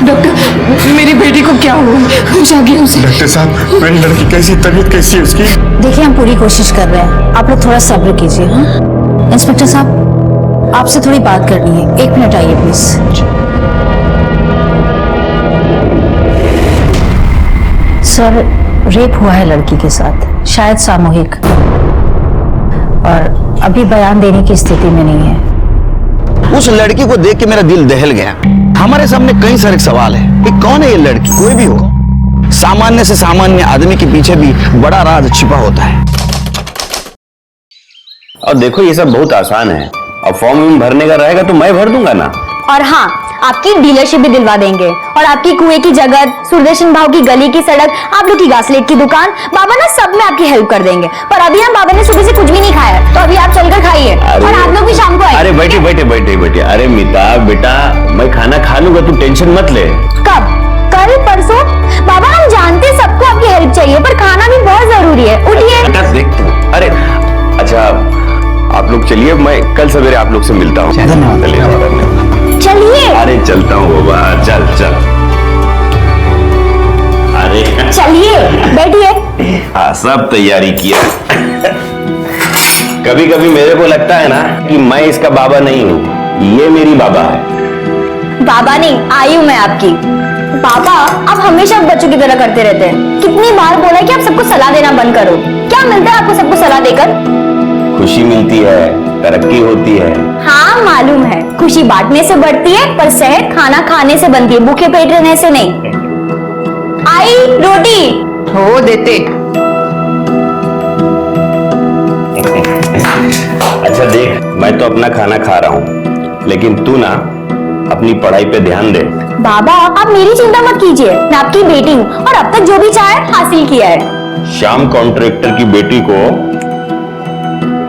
डॉक्टर, मेरी बेटी को क्या हुआ? कुछ आ गया उसे? डॉक्टर साहब, मेरी लड़की कैसी, तबीयत कैसी है उसकी? देखिए, हम पूरी कोशिश कर रहे हैं, आप लोग थोड़ा सब्र कीजिए। हाँ इंस्पेक्टर साहब, आपसे थोड़ी बात करनी है, 1 मिनट आइए प्लीज। सर, रेप हुआ है लड़की के साथ, शायद सामूहिक, और अभी बयान देने की स्थिति में नहीं है। उस लड़की को देख के मेरा दिल दहल गया। हमारे सामने कई सारे सवाल है कि कौन है ये लड़की? कोई भी हो, सामान्य से सामान्य आदमी के पीछे भी बड़ा राज छिपा होता है। और देखो, ये सब बहुत आसान है। अब फॉर्म भरने का रहेगा तो मैं भर दूंगा ना। और हाँ, आपकी डीलरशिप भी दिलवा देंगे, और आपकी कुएं की जगह, सुरदर्शन भाव की गली की सड़क, आप लोग की घासलेट की दुकान, बाबा ना सब में आपकी हेल्प कर देंगे। पर अभी हम बाबा ने सुबह से कुछ भी नहीं खाया, तो अभी आप चलकर खाइए, और आप लोग भी शाम को आइए। अरे बैठे बैठे बैठे बैठे। अरे मीता बेटा, मैं खाना खा लूंगा, तू टेंशन मत ले। कब? कल? परसों? बाबा हम जानते सबको आपकी हेल्प चाहिए, पर खाना भी बहुत जरूरी है। उठिए। देख, अरे अच्छा, आप लोग चलिए, मैं कल सवेरे आप लोग से मिलता हूँ। चलिए। अरे चलता हूँ बाबा, चल चल। अरे चलिए, बैठिए। हाँ, सब तैयारी किया। कभी कभी मेरे को लगता है ना कि मैं इसका बाबा नहीं हूँ, ये मेरी बाबा है। बाबा नहीं, आई हूँ मैं आपकी। बाबा, आप हमेशा बच्चों की तरह करते रहते हैं। कितनी बार बोला कि आप सबको सलाह देना बंद करो। क्या मिलता है आपको सबको सलाह देकर? खुशी मिलती है, तरक्की होती है। हाँ मालूम है, खुशी बांटने से बढ़ती है, पर सेहत खाना खाने से बनती है, भूखे पेट रहने से नहीं। आई रोटी हो देते। अच्छा देख, मैं तो अपना खाना खा रहा हूँ, लेकिन तू ना अपनी पढ़ाई पे ध्यान दे। बाबा, आप मेरी चिंता मत कीजिए, मैं आपकी बेटी हूँ, और अब तक जो भी चाहे हासिल किया है। श्याम कॉन्ट्रैक्टर की बेटी को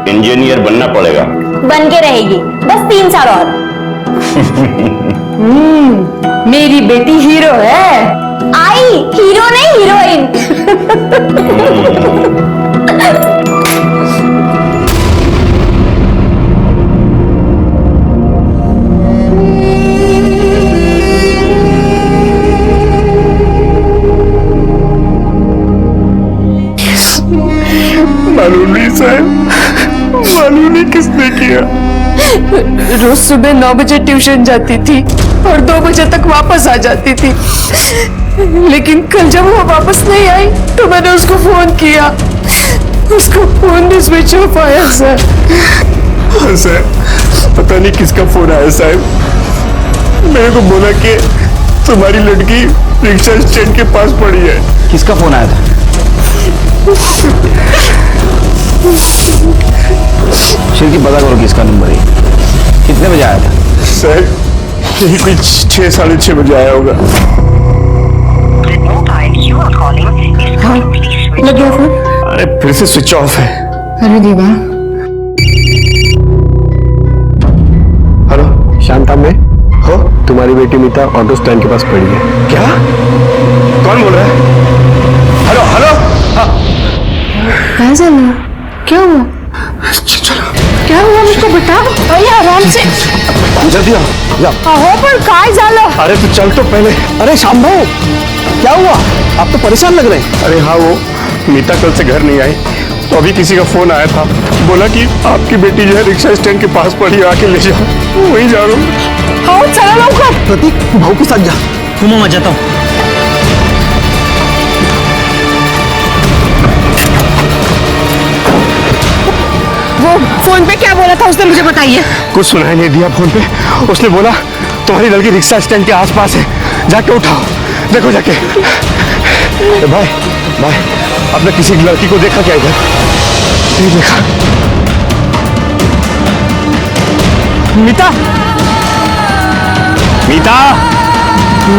इंजीनियर बनना पड़ेगा। बन के रहेगी, बस 3 साल और। मेरी बेटी हीरो है। आई हीरो नहीं, हीरोइन। मालूम नहीं साहब, मालूम नहीं किसने किया। रोज सुबह 9 बजे ट्यूशन जाती थी और 2 बजे तक वापस आ जाती थी, लेकिन कल जब वो वापस नहीं आई तो मैंने उसको फोन किया, उसका फोन भी स्विच ऑफ आया सर। सर, पता नहीं किसका फोन आया साहब, मेरे को बोला कि तुम्हारी लड़की रिक्शा स्टैंड के पास पड़ी है। किसका फोन आया था? शिल्पी, पता करो किसका नंबर है। कितने बजे आया था? सर, यही कोई 6, 6:30 बजे आया होगा। हाँ, लग गया फोन। अरे फिर से स्विच ऑफ है। अरे दीवा। हेलो, शांता में हो? तुम्हारी बेटी मीता ऑटो स्टैंड के पास पड़ी है। क्या? कौन बोल रहा है? Hello hello. कहाँ से हुआ? क्या हुआ? क्या हुआ मुझको बताओ। भैया आराम से, जल्दी आओ। अहो पर काय झालं? अरे तू चल तो पहले। अरे श्याम भाई, क्या हुआ? आप तो परेशान लग रहे हैं। अरे हाँ, वो मीता कल से घर नहीं आई, तो अभी किसी का फोन आया था, बोला कि आपकी बेटी जो है रिक्शा स्टैंड के पास पड़ी, आके ले जाओ। वही जा रहा हूँ। हाँ चलो लवकर। प्रतीक, भाऊ के साथ जा। घूमो, मैं जाता हूँ। वो फोन पे क्या बोला था उसने, मुझे बताइए। कुछ सुनाई नहीं दिया फोन पे। उसने बोला तुम्हारी लड़की रिक्शा स्टैंड के आसपास है, जाके उठाओ, देखो जाके। भाई भाई, आपने किसी लड़की को देखा क्या इधर? नहीं देखा। मीता, मीता,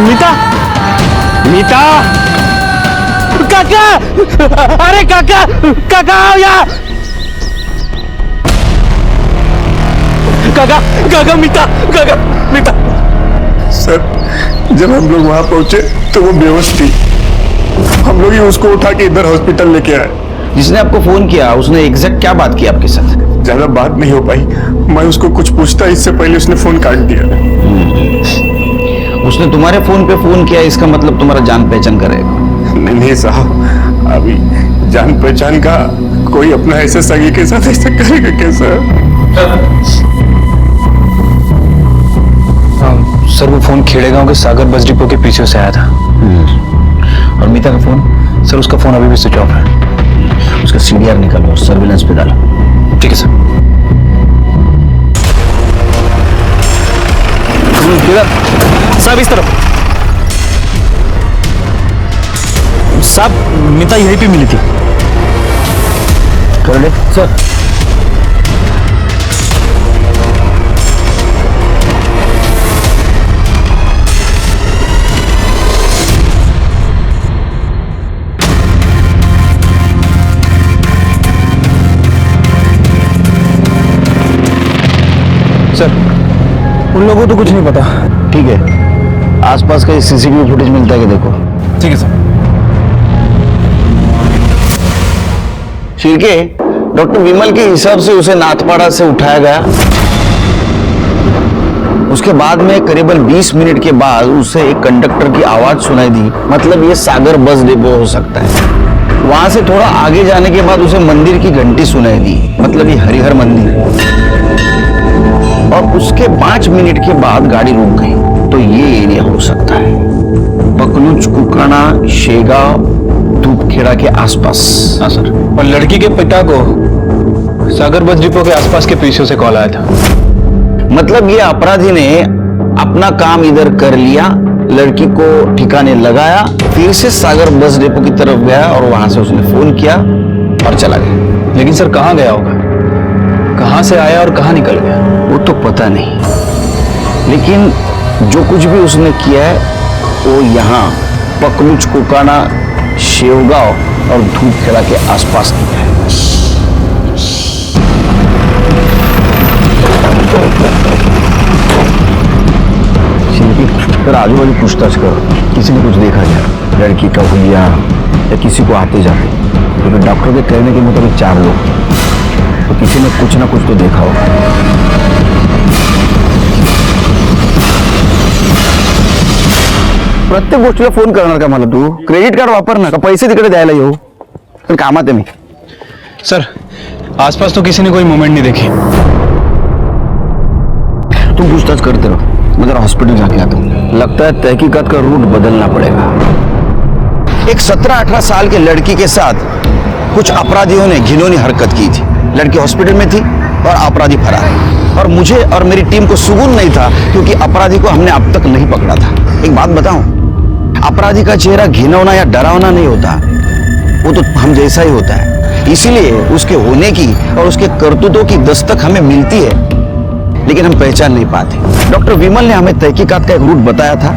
मीता, मीता, काका, अरे काका, काका आओ यहाँ। काका, काका मीता, काका मीता। सर जब हम लोग वहां पहुंचे तो वो बेहोश थी। हम लोग ही उसको उठा के इधर हॉस्पिटल लेके आए। जिसने आपको फोन किया उसने एग्जैक्ट क्या बात की आपके साथ? ज्यादा बात नहीं हो पाई। मैं उसको कुछ पूछता इससे पहले उसने फोन काट दिया। उसने तुम्हारे फोन पे फोन किया, इसका मतलब तुम्हारा जान पहचान करेगा? नहीं साहब, अभी जान पहचान का कोई अपना ऐसे सगी के साथ ऐसा करेगा कैसा? सर वो फोन खेड़े गांव के सागर बस डिपो के पीछे से आया था। और मीता का फोन? सर उसका फोन अभी भी स्विच ऑफ है। उसका सीडीआर निकालो, सर्विलेंस पे डालो। ठीक है सर। साहब इस तरफ। साहब मीता यहीं पे मिली थी। कर ले सर। सर उन लोगों को तो कुछ नहीं पता। ठीक है, आसपास का सीसीटीवी फुटेज मिलता है कि देखो। ठीक है सर। शिर्के, डॉक्टर विमल के हिसाब से उसे नाथपाड़ा से उठाया गया। उसके बाद में करीबन 20 मिनट के बाद उसे एक कंडक्टर की आवाज सुनाई दी। मतलब ये सागर बस डिपो हो सकता है। वहां से थोड़ा आगे जाने के बाद उसे मंदिर की घंटी सुनाई दी। मतलब ये हरिहर मंदिर। और उसके 5 मिनट के बाद गाड़ी रुक गई। तो ये एरिया हो सकता है पकलूच, कुकाना, शेगांव, धूपखेड़ा के आसपास। हाँ सर। और लड़की के पिता को सागर बस डिपो के आसपास के पीछे से कॉल आया था। मतलब ये अपराधी ने अपना काम इधर कर लिया, लड़की को ठिकाने लगाया, फिर से सागर बस डिपो की तरफ गया और वहां से उसने फोन किया और चला गया। लेकिन सर कहाँ गया होगा? कहाँ से आया और कहाँ निकल गया? वो तो पता नहीं, लेकिन जो कुछ भी उसने किया है वो यहाँ पकलूच, कुकाना, शेवगांव और धूपखेड़ा के आसपास किया है। फिर आजू बाजू पूछताछ करो, किसी ने कुछ देखा क्या? लड़की का हुलिया या किसी को आते जाते? क्योंकि डॉक्टर के कहने के मुताबिक 4 लोग, तो किसी ने कुछ ना कुछ तो देखा होगा। प्रत्येक गोष्टीला फोन करणार का मला तू? क्रेडिट कार्ड वापर ना, का पैसे तिकडे द्यायला येऊ? पण कामात आहे मी। सर आसपास तो किसी ने कोई मूवमेंट नहीं देखी। तुम पूछताछ करते रहो, मैं जरा हॉस्पिटल जाके आता हूँ। लगता है तहकीकात का रूट बदलना पड़ेगा। एक 17-18 साल के लड़की के साथ कुछ अपराधियों ने घिनौनी हरकत की थी। लड़की हॉस्पिटल में थी और अपराधी फरार। और मुझे और मेरी टीम को सुकून नहीं था क्योंकि अपराधी को हमने अब तक नहीं पकड़ा था। एक बात बताऊं, अपराधी का चेहरा घिनौना या डरावना नहीं होता, वो तो हम जैसा ही होता है। इसीलिए उसके होने की और उसके करतूतों की दस्तक हमें मिलती है, लेकिन हम पहचान नहीं पाते। डॉक्टर विमल ने हमें तहकीकात का एक रूट बताया था,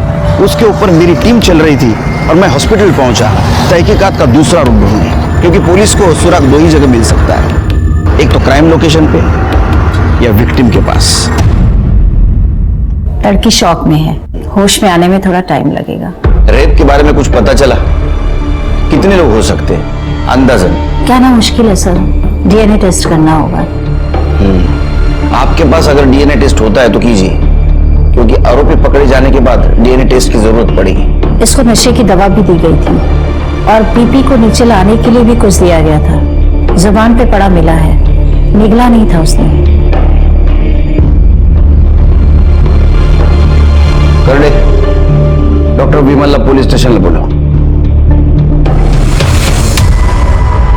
उसके ऊपर मेरी टीम चल रही थी और मैं हॉस्पिटल पहुंचा तहकीकात का दूसरा रूट ढूंढने, क्योंकि पुलिस को सुराग 2 ही जगह मिल सकता है, एक तो क्राइम लोकेशन पे या विक्टिम के पास। लड़की शॉक में है, होश में आने में थोड़ा टाइम लगेगा। रेप के बारे में कुछ पता चला? कितने लोग हो सकते हैं अंदाजन? कहना मुश्किल है सर, डीएनए टेस्ट करना होगा। आपके पास अगर डीएनए टेस्ट होता है तो कीजिए, क्योंकि आरोपी पकड़े जाने के बाद डीएनए टेस्ट की जरूरत पड़ेगी। इसको नशे की दवा भी दी गई थी और बीपी को नीचे लाने के लिए भी कुछ दिया गया था। जुबान पे पड़ा मिला है, निगला नहीं था उसने। कर ले, डॉक्टर विमल पुलिस स्टेशन बोलो।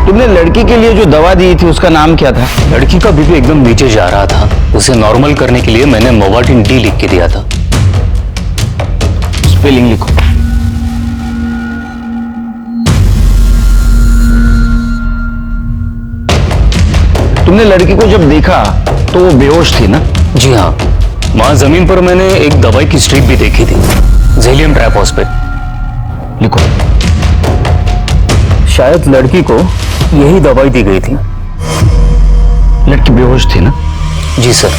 तुमने लड़की के लिए जो दवा दी थी उसका नाम क्या था? लड़की का बीपी एकदम नीचे जा रहा था, उसे नॉर्मल करने के लिए मैंने मोवाटिन डी लिख के दिया था। स्पेलिंग लिखो। तुमने लड़की को जब देखा तो वो बेहोश थी ना? जी हाँ, वहां जमीन पर मैंने एक दवाई की स्ट्रिप भी देखी थी, जेलियम ट्राइफॉस्फेट। लिखो। शायद लड़की को यही दवाई दी गई थी। लड़की बेहोश थी ना? जी सर।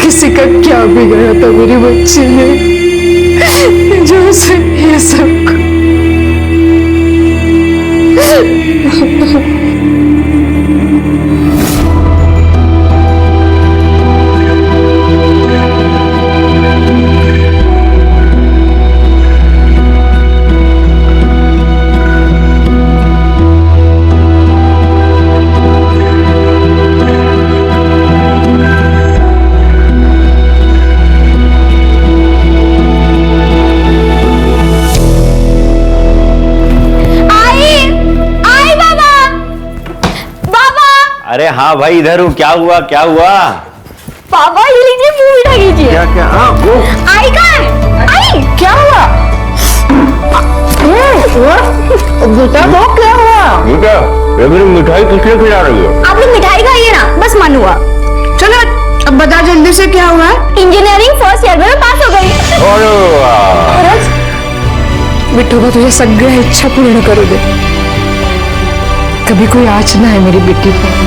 किसी का क्या बिगड़ा था मेरी बच्ची ने जो उसे ये सब अरे हाँ भाई, इधर हूँ। क्या हुआ क्या हुआ? पापा ये लीजिए, मुंह मीठा कीजिए। क्या क्या? हाँ वो आई कहाँ है? आई क्या हुआ? बेटा वो क्या हुआ? बेटा, ये मेरी मिठाई किसने खिला रही हो? आप लोग मिठाई खाइए ना, बस मन हुआ। चलो अब बता जल्दी से क्या हुआ? इंजीनियरिंग फर्स्ट ईयर में मैं पास हो गई। अरे वाह! विठोबा तुझे सगळ्या इच्छा पूर्ण करू दे। कभी कोई आँच ना है मेरी बेटी पर।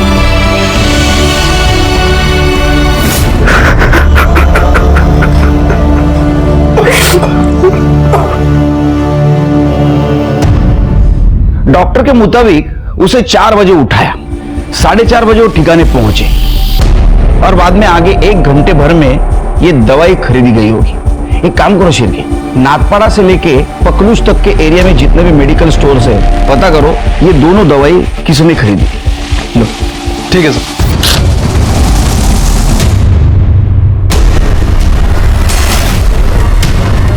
डॉक्टर के मुताबिक उसे 4 बजे उठाया, 4:30 बजे वो ठिकाने पहुंचे और बाद में आगे 1 घंटे भर में ये दवाई खरीदी गई होगी। एक काम करो शेरके, नागपाड़ा से लेके पकलूस तक के एरिया में जितने भी मेडिकल स्टोर्स है पता करो ये दोनों दवाई किसने खरीदी। लो। ठीक है सर।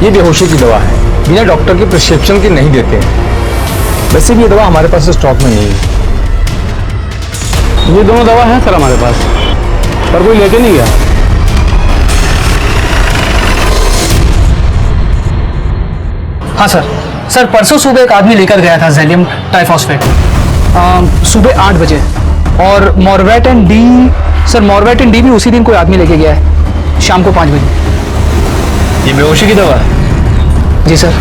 ये बेहोशी की दवा है, बिना डॉक्टर के प्रिस्क्रिप्शन की नहीं देते हैं। वैसे भी ये दवा हमारे पास स्टॉक में नहीं है। ये दोनों दवा है सर हमारे पास, पर कोई लेके नहीं गया। हाँ सर परसों सुबह एक आदमी लेकर गया था ज़ैलियम टाइफॉस्फेट सुबह 8 बजे। और मॉर्वेटन डी, सर मॉर्वेटन डी भी उसी दिन कोई आदमी लेके गया है शाम को 5 बजे। ये बेहोशी की दवा है? जी सर।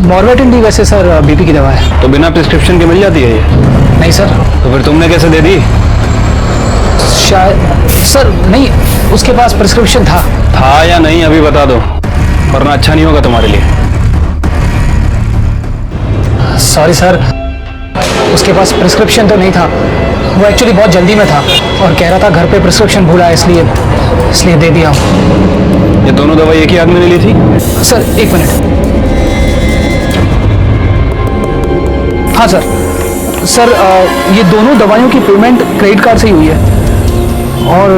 मॉर्वेटन डी वैसे सर बीपी की दवा है। तो बिना प्रिस्क्रिप्शन के मिल जाती है ये? नहीं सर। तो फिर तुमने कैसे दे दी? शायद सर नहीं, उसके पास प्रिस्क्रिप्शन था या नहीं अभी बता दो, वरना अच्छा नहीं होगा तुम्हारे लिए। सॉरी सर, उसके पास प्रिस्क्रिप्शन तो नहीं था। वो एक्चुअली बहुत जल्दी में था और कह रहा था घर पे प्रिस्क्रिप्शन भूला है, इसलिए दे दिया। ये दोनों दवाई एक ही आदमी ने ली थी? Sir 1 minute. हाँ सर ये दोनों दवाइयों की पेमेंट क्रेडिट कार्ड से ही हुई है और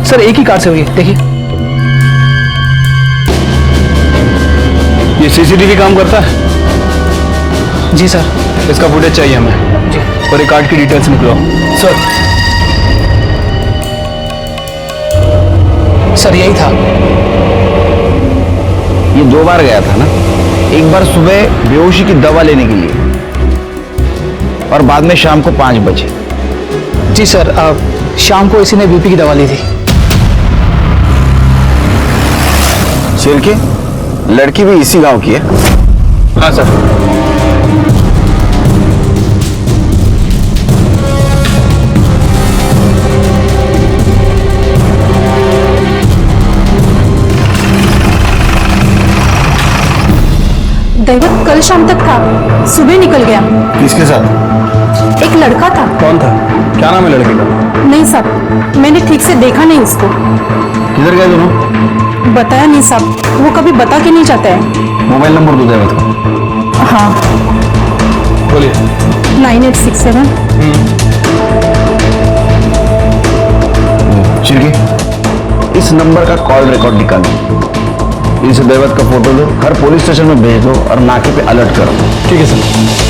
सर एक ही कार्ड से हुई है, देखिए। ये सीसीटीवी काम करता है? जी सर। इसका फुटेज चाहिए हमें। जी। और एक कार्ड की डिटेल्स निकलो। सर यही था। ये 2 बार गया था ना? एक बार सुबह बेहोशी की दवा लेने के लिए और बाद में शाम को 5 बजे। जी सर, शाम को इसी ने बीपी की दवा ली थी। शेरके, लड़की भी इसी गांव की है? हाँ सर। दैवत कल शाम तक था, सुबह निकल गया। किसके साथ? एक लड़का था। कौन था? क्या नाम है लड़के का? नहीं साहब, मैंने ठीक से देखा नहीं उसको। किधर गए दोनों? बताया नहीं साहब, वो कभी बता के नहीं जाता है। मोबाइल नंबर दो दैवत का। हाँ, बोलिए। 9867। चिड़के, इस नंबर का कॉल रिकॉर्ड निकालो, इस दैवत का फोटो लो, हर पुलिस स्टेशन में भेज दो और नाके पे अलर्ट करो। ठीक है सर।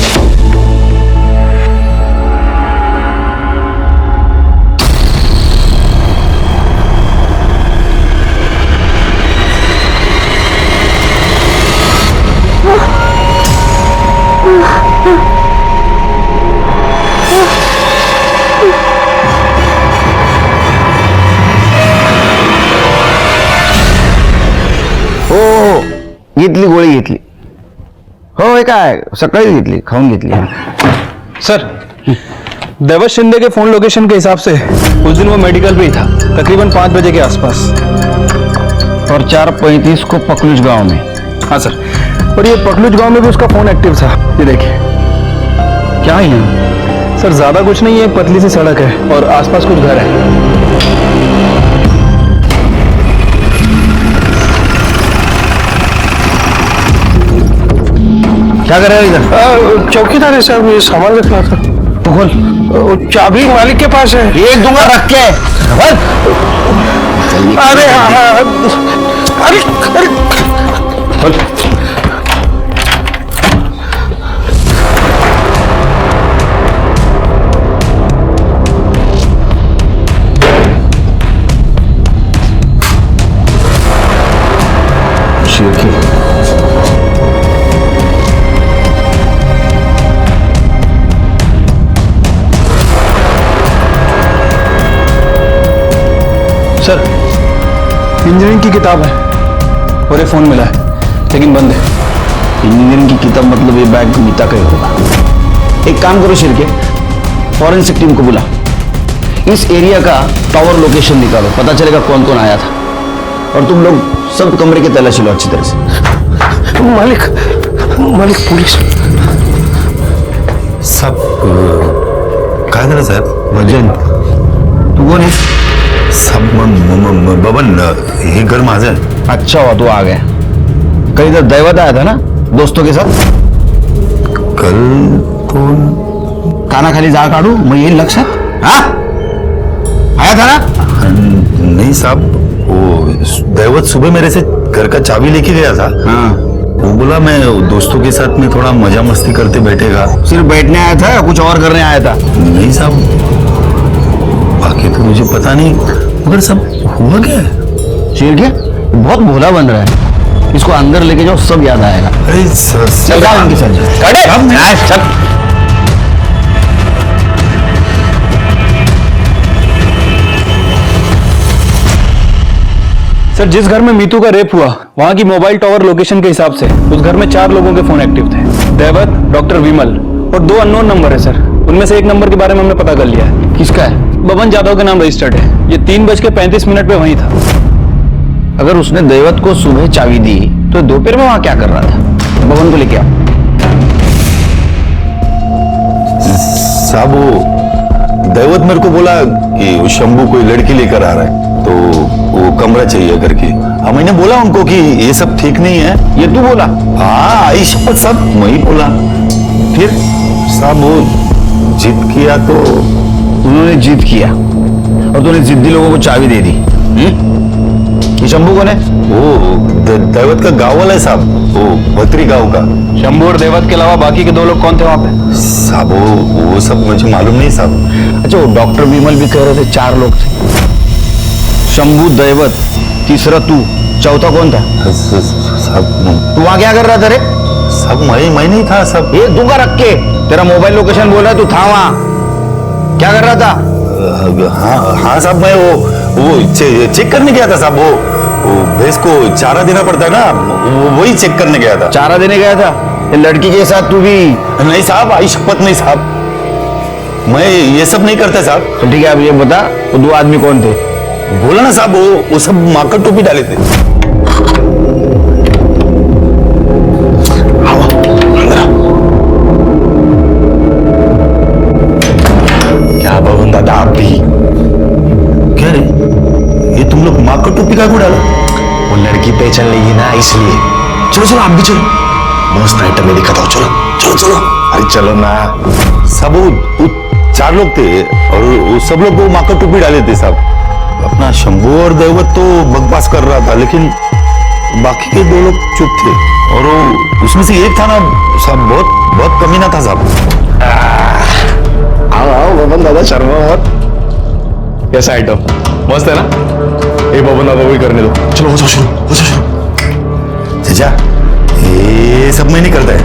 घेतली गोळी घेतली, हो हे काय सकाळी घेतली खाऊन घेतली. सर दैवत शिंदे के फोन लोकेशन के हिसाब से उस दिन वो मेडिकल पे ही था, तकरीबन 5 बजे के आसपास. और 4:35 को पकलूज गांव में. हाँ सर, और ये पकलूज गांव में भी उसका फोन एक्टिव था. ये देखिए. क्या है सर ज्यादा कुछ नहीं है, एक पतली सी सड़क है और आसपास कुछ घर है. क्या कर रहे हो इधर? चौकीदार है साहब, ये सामान रखना था. तो खोल. चाबी मालिक के पास है. एक दूंगा रख के. अरे अरे खोल. सर इंजीनियरिंग की किताब है और ये फोन मिला है, लेकिन बंद है. इंजीनियरिंग की किताब मतलब ये बैग मीता का ही होगा. एक काम करो शिरके, फॉरेंसिक टीम को बुला, इस एरिया का टावर लोकेशन निकालो, पता चलेगा कौन कौन आया था. और तुम लोग सब कमरे की तलाशी लो अच्छी तरह से. मालिक पुलिस सब काय झालं साहेब? वजन तू कोण है? सब बबन हे घर माझं आहे. अच्छा हुआ तू आ गया. कल इधर दैवत आया था ना दोस्तों के साथ. कल तो कानाखाली जाळ काढू मग येईल लक्षात. हा आया था ना? नहीं साहब, वो दैवत सुबह मेरे से घर का चाबी लेके गया था. हाँ. वो बोला मैं दोस्तों के साथ में थोड़ा मजा मस्ती करते बैठेगा. सिर्फ बैठने आया था या कुछ और करने आया था? नहीं साहब, बाकी तो मुझे पता नहीं, मगर सब हुआ क्या है? शिरके बहुत भोला बन रहा है, इसको अंदर लेके जाओ सब याद आएगा. अरे चल जाओ इनके साथ. चल. सर जिस घर में मीतू का रेप हुआ वहां की मोबाइल टावर लोकेशन के हिसाब से उस घर में 4 लोगों के फोन एक्टिव थे. दैवत, डॉक्टर विमल और 2 अननोन नंबर है सर. उनमें से एक नंबर के बारे में हमने पता कर लिया है. किसका है? बबन जाधव के नाम रजिस्टर्ड है. ये 3:35 पे वहीं था. अगर उसने दैवत को सुबह चाबी दी तो दोपहर में वहां क्या कर रहा था? बबन को लेके आओ. साहब वो दैवत मेरे को बोला कि वो शंभू कोई लड़की लेकर आ रहा है, तो वो कमरा चाहिए करके. हाँ मैंने बोला उनको कि ये सब ठीक नहीं है. ये तू बोला? हाँ आई शपथ साहब, मैं ही बोला. फिर साहब वो जिद किया तो उन्होंने जिद किया और तूने जिद्दी लोगों को चाबी दे दी. ये शंभू कौन है? वो दैवत का गांव वाला है साहब, वो भत्री गांव का. शंभू और दैवत के अलावा बाकी के 2 लोग कौन थे वहां पे? साहब वो सब मुझे मालूम नहीं साहब. अच्छा वो डॉक्टर विमल भी कह रहे थे 4 लोग थे. शंभू, दैवत, तीसरा तू, चौथा कौन था? साहब तू वहां क्या कर रहा था रे? साहब मैं नहीं था साहब. ये दूंगा रख के. तेरा मोबाइल लोकेशन बोल रहा है तू था वहां. क्या कर रहा था? हाँ साहब मैं वो चेक करने गया था साहब. वो भैंस को चारा देना पड़ता है ना, वही चेक करने गया था. चारा देने गया था? ये लड़की के साथ तू भी? नहीं साहब, आई शपथ नहीं साहब, मैं ये सब नहीं करता साहब. तो ठीक है अब ये बता वो 2 आदमी कौन थे? बोला ना साहब, वो सब माकर टोपी डाले थे. क्या बबन दादा आप भी? क्या रे, ये तुम लोग माकर टोपी का को डाला? वो लड़की पहचान लेगी ना इसलिए. चलो चलो आप भी चलो, मस्त आइटम में दिखा था. चलो चलो चलो. अरे चलो ना. सब वो 4 लोग थे और वो सब लोग वो माकर टोपी डाले थे साहब. अपना शंभू और दैवत तो बकवास कर रहा था, लेकिन बाकी के 2 लोग चुप थे. और वो उसमें से एक था ना साहब, बहुत कमीना था साहब. आओ बबन दादा, शर्मा मत. कैसा आइटम मस्त है ना? ये बबन दादा वही करने दो. चलो हो जाओ शुरू, हो जाओ शुरू. चाचा ये सब मैं नहीं करता है.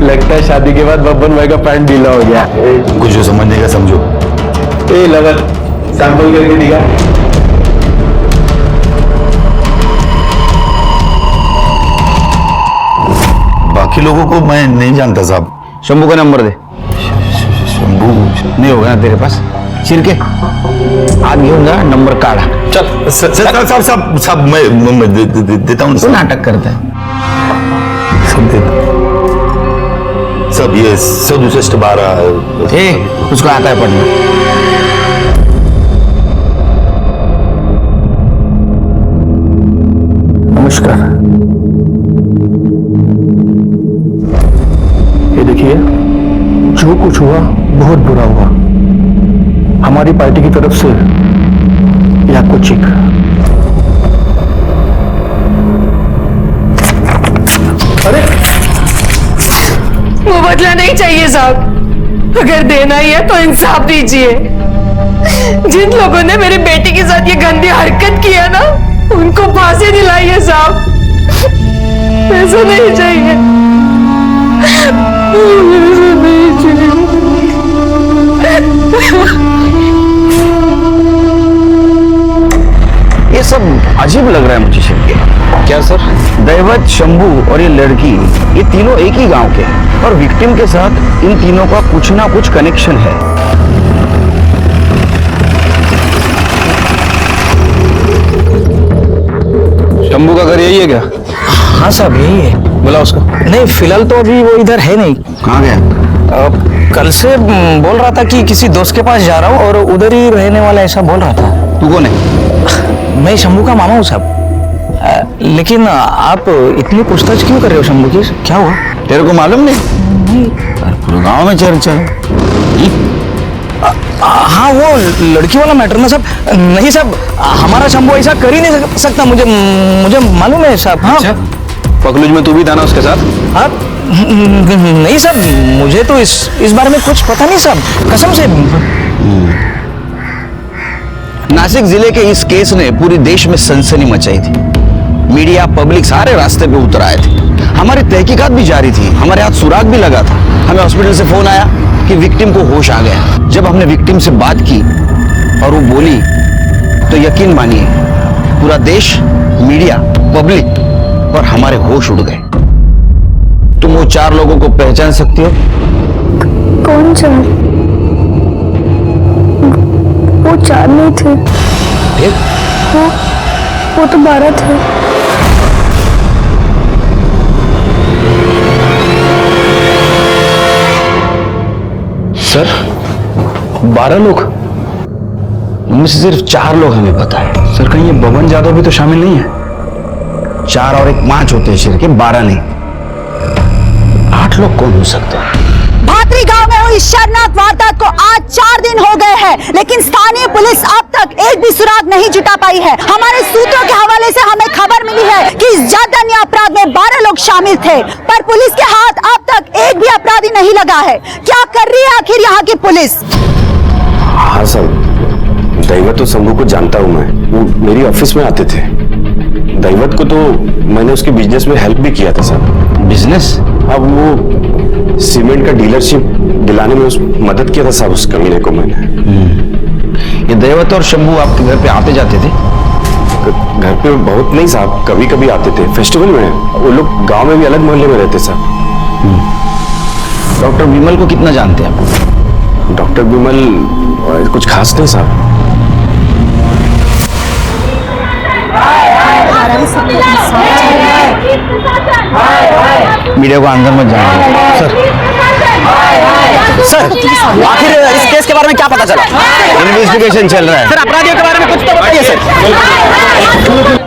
लगता है शादी के बाद बबन भाई का पैंट ढीला हो गया. कुछ जो समझने का समझो. ए लगन सैंपल करके दिखा. बाकी लोगों को मैं नहीं जानता साहब। शंभू का नंबर दे। शंभू नहीं होगा ना तेरे पास? छिरके आज घेऊन जा, नंबर काढ़ा। चल सब मैं देता हूँ। तो नाटक करता है सब देता सब। ये 162 उसको आता है पढ़ना। नमस्कार। ये देखिए, जो कुछ हुआ बहुत बुरा हुआ। हमारी पार्टी की तरफ से यह आपको चेक। अरे वो बदला नहीं चाहिए साहब। अगर देना ही है तो इंसाफ दीजिए। जिन लोगों ने मेरी बेटी के साथ ये गंदी हरकत की है ना, उनको फांसी दिलाइए साहब। पैसा नहीं चाहिए, पैसा नहीं चाहिए। ये सब अजीब लग रहा है मुझे शिव। क्या सर? दैवत, शंभू और ये लड़की, ये तीनों एक ही गांव के हैं और विक्टिम के साथ इन तीनों का कुछ ना कुछ कनेक्शन है। शंभू का घर यही है क्या? हाँ साहब, यही है। बुला उसको। नहीं, फिलहाल तो अभी वो इधर है नहीं। कहाँ गया? कल से बोल रहा था कि किसी दोस्त के पास जा रहा हूँ और उधर ही रहने वाला, ऐसा बोल रहा था। तू कौन है? मैं शंभू का मामा हूँ साहब। लेकिन आप इतनी पूछताछ क्यों कर रहे हो शंभू की? क्या हुआ? तेरे को मालूम नहीं? पूरे गांव में चर्चा है। हाँ, वो लड़की वाला मैटर ना साहब। नहीं साहब, हमारा शंभू ऐसा कर ही नहीं सकता। मुझे मालूम है साहब। हाँ। अच्छा, पकलूज में तू भी था ना उसके साथ? हाँ, नहीं साहब, मुझे तो इस बारे में कुछ पता नहीं साहब, कसम से। नासिक जिले के इस केस ने पूरे देश में सनसनी मचाई थी। मीडिया, पब्लिक सारे रास्ते पे उतर आए थे। हमारी तहकीकात भी जारी थी, हमारे हाथ सुराग भी लगा था। हमें हॉस्पिटल से फोन आया कि विक्टिम को होश आ गया। जब हमने विक्टिम से बात की और वो बोली, तो यकीन मानिए पूरा देश, मीडिया, पब्लिक और हमारे होश उड़ गए। तुम वो 4 लोगों को पहचान सकती हो? कौन 4? वो 4 नहीं थे। वो तो 12 थे। सर, 12 लोग? उनमें से सिर्फ 4 लोग हमें पता है। सर, कहीं ये बबन यादव भी तो शामिल नहीं है? 4 और 1 5 होते हैं शिर के, 12 नहीं। 8 लोग कौन हो सकते हैं? भातरी गांव में हुई शर्मनाक वारदात को आज 4 दिन हो गए हैं, लेकिन स्थानीय पुलिस अब तक एक भी सुराग नहीं जुटा पाई है। हमारे सूत्रों के हवाले से हमें खबर मिली है कि इस जघन्य अपराध में 12 लोग शामिल थे, पर पुलिस के हाथ अब तक एक भी अपराधी नहीं लगा है। क्या कर रही है आखिर यहाँ की पुलिस? हाँ सर, दैवत और शंभू को जानता हूँ मैं, वो मेरी ऑफिस में आते थे। दैवत को तो मैंने उसके बिजनेस में हेल्प भी किया था सर। बिजनेस? अब वो सीमेंट का डीलरशिप दिलाने में मदद किया था साहब उस कमीने को मैंने। ये दैवत और शंभू आपके घर पे आते जाते थे? घर पे बहुत नहीं साहब, कभी कभी आते थे फेस्टिवल में। वो लोग गांव में भी अलग मोहल्ले में रहते साहब। डॉक्टर विमल को कितना जानते हैं आप? डॉक्टर विमल कुछ खास नहीं साहब। मीडिया को अंदर मत जाने। सर, आखिर इस केस के बारे में क्या पता चला? इन्वेस्टिगेशन चल रहा है सर, अपराधियों के बारे में कुछ तो बताइए सर।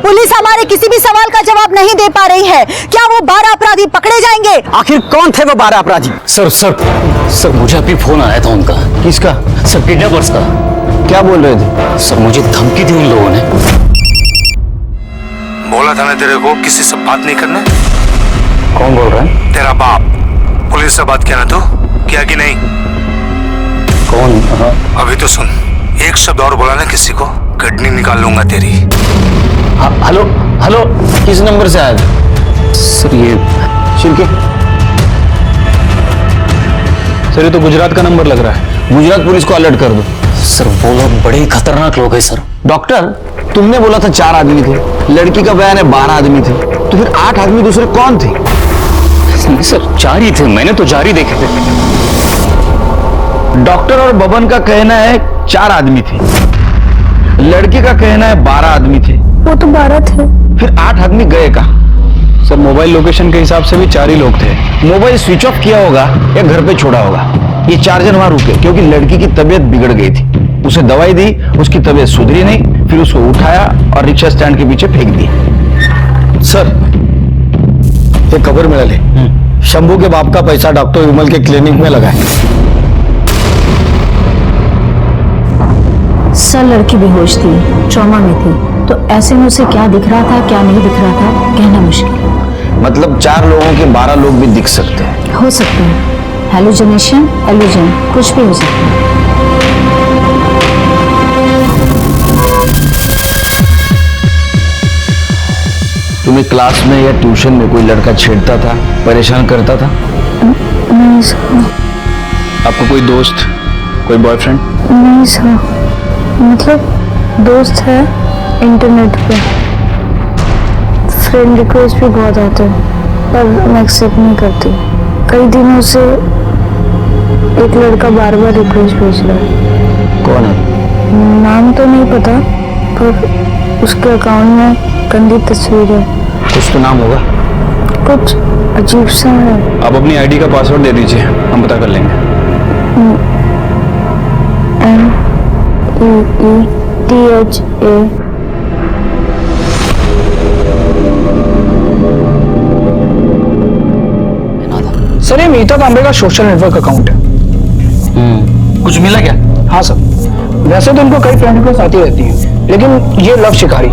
पुलिस हमारे किसी भी सवाल का जवाब नहीं दे पा रही है। क्या वो 12 अपराधी पकड़े जाएंगे? आखिर कौन थे वो 12 अपराधी? सर, मुझे अभी फोन आया था उनका। किसका? सर, किडनैपर्स का। क्या बोल रहे थे? सर, मुझे धमकी दी उन लोगों ने। बोला था ना तेरे को किसी से बात नहीं करना। कौन बोल रहा है? तेरा बाप। पुलिस से बात किया ना तू? किया कि नहीं? कौन? अभी तो सुन, एक शब्द और बोला ना किसी को, किडनी निकाल लूंगा तेरी। हेलो, किस नंबर से आया था? सर, ये शिरके। सर, ये तो गुजरात का नंबर लग रहा है। गुजरात पुलिस को अलर्ट कर दो। सर, वो लोग बड़े ही खतरनाक लोग हैं सर। डॉक्टर, तुमने बोला था 4 आदमी थे, लड़की का बयान है 12 आदमी थे, तो फिर 8 आदमी दूसरे कौन थे? नहीं सर, जारी थे, मैंने तो जारी देखे थे। डॉक्टर और बबन का कहना है 4 आदमी थे, लड़के का कहना है 12 आदमी थे। वो तो 12 थे। फिर 8 आदमी गए कहाँ? सर मोबाइल लोकेशन के हिसाब से भी 4 ही लोग थे। मोबाइल स्विच ऑफ किया होगा या घर पे छोड़ा होगा। ये 4 जन वहां रुके क्योंकि लड़की की तबीयत बिगड़ गई थी। उसे दवाई दी, उसकी तबीयत सुधरी नहीं, फिर उसको उठाया और रिक्शा स्टैंड के पीछे फेंक दिया। सर एक खबर मिळाली, शंभू के बाप का पैसा डॉक्टर विमल के क्लिनिक में लगा है। सर लड़की बेहोश थी, ट्रॉमा में थी, तो ऐसे में उसे क्या दिख रहा था क्या नहीं दिख रहा था कहना मुश्किल। मतलब 4 लोगों के 12 लोग भी दिख सकते हैं। हो सकता है हेलुसिनेशन, एल्यूजन, कुछ भी हो सकता है। तुम्हें क्लास में या ट्यूशन में कोई लड़का छेड़ता था, परेशान करता था? नहीं सर। आपको कोई दोस्त, कोई बॉयफ्रेंड? नहीं सर, मतलब दोस्त है इंटरनेट पे, फ्रेंड रिक्वेस्ट भी बहुत आते हैं पर मैं एक्सेप्ट नहीं करती। कई दिनों से एक लड़का बार बार रिक्वेस्ट भेज रहा है। कौन है? नाम तो नहीं पता पर उसके अकाउंट में गंदी तस्वीर है। कुछ तो नाम होगा। कुछ अजीब सा है। आप अपनी आईडी का पासवर्ड दे दीजिए, हम पता कर लेंगे। MEETHA। सर ये मीता तांबे का सोशल नेटवर्क अकाउंट है। कुछ मिला क्या? हाँ सर, वैसे तो इनको कई फ्रेंड रिक्वेस्ट आती रहती हैं, लेकिन ये लव शिकारी।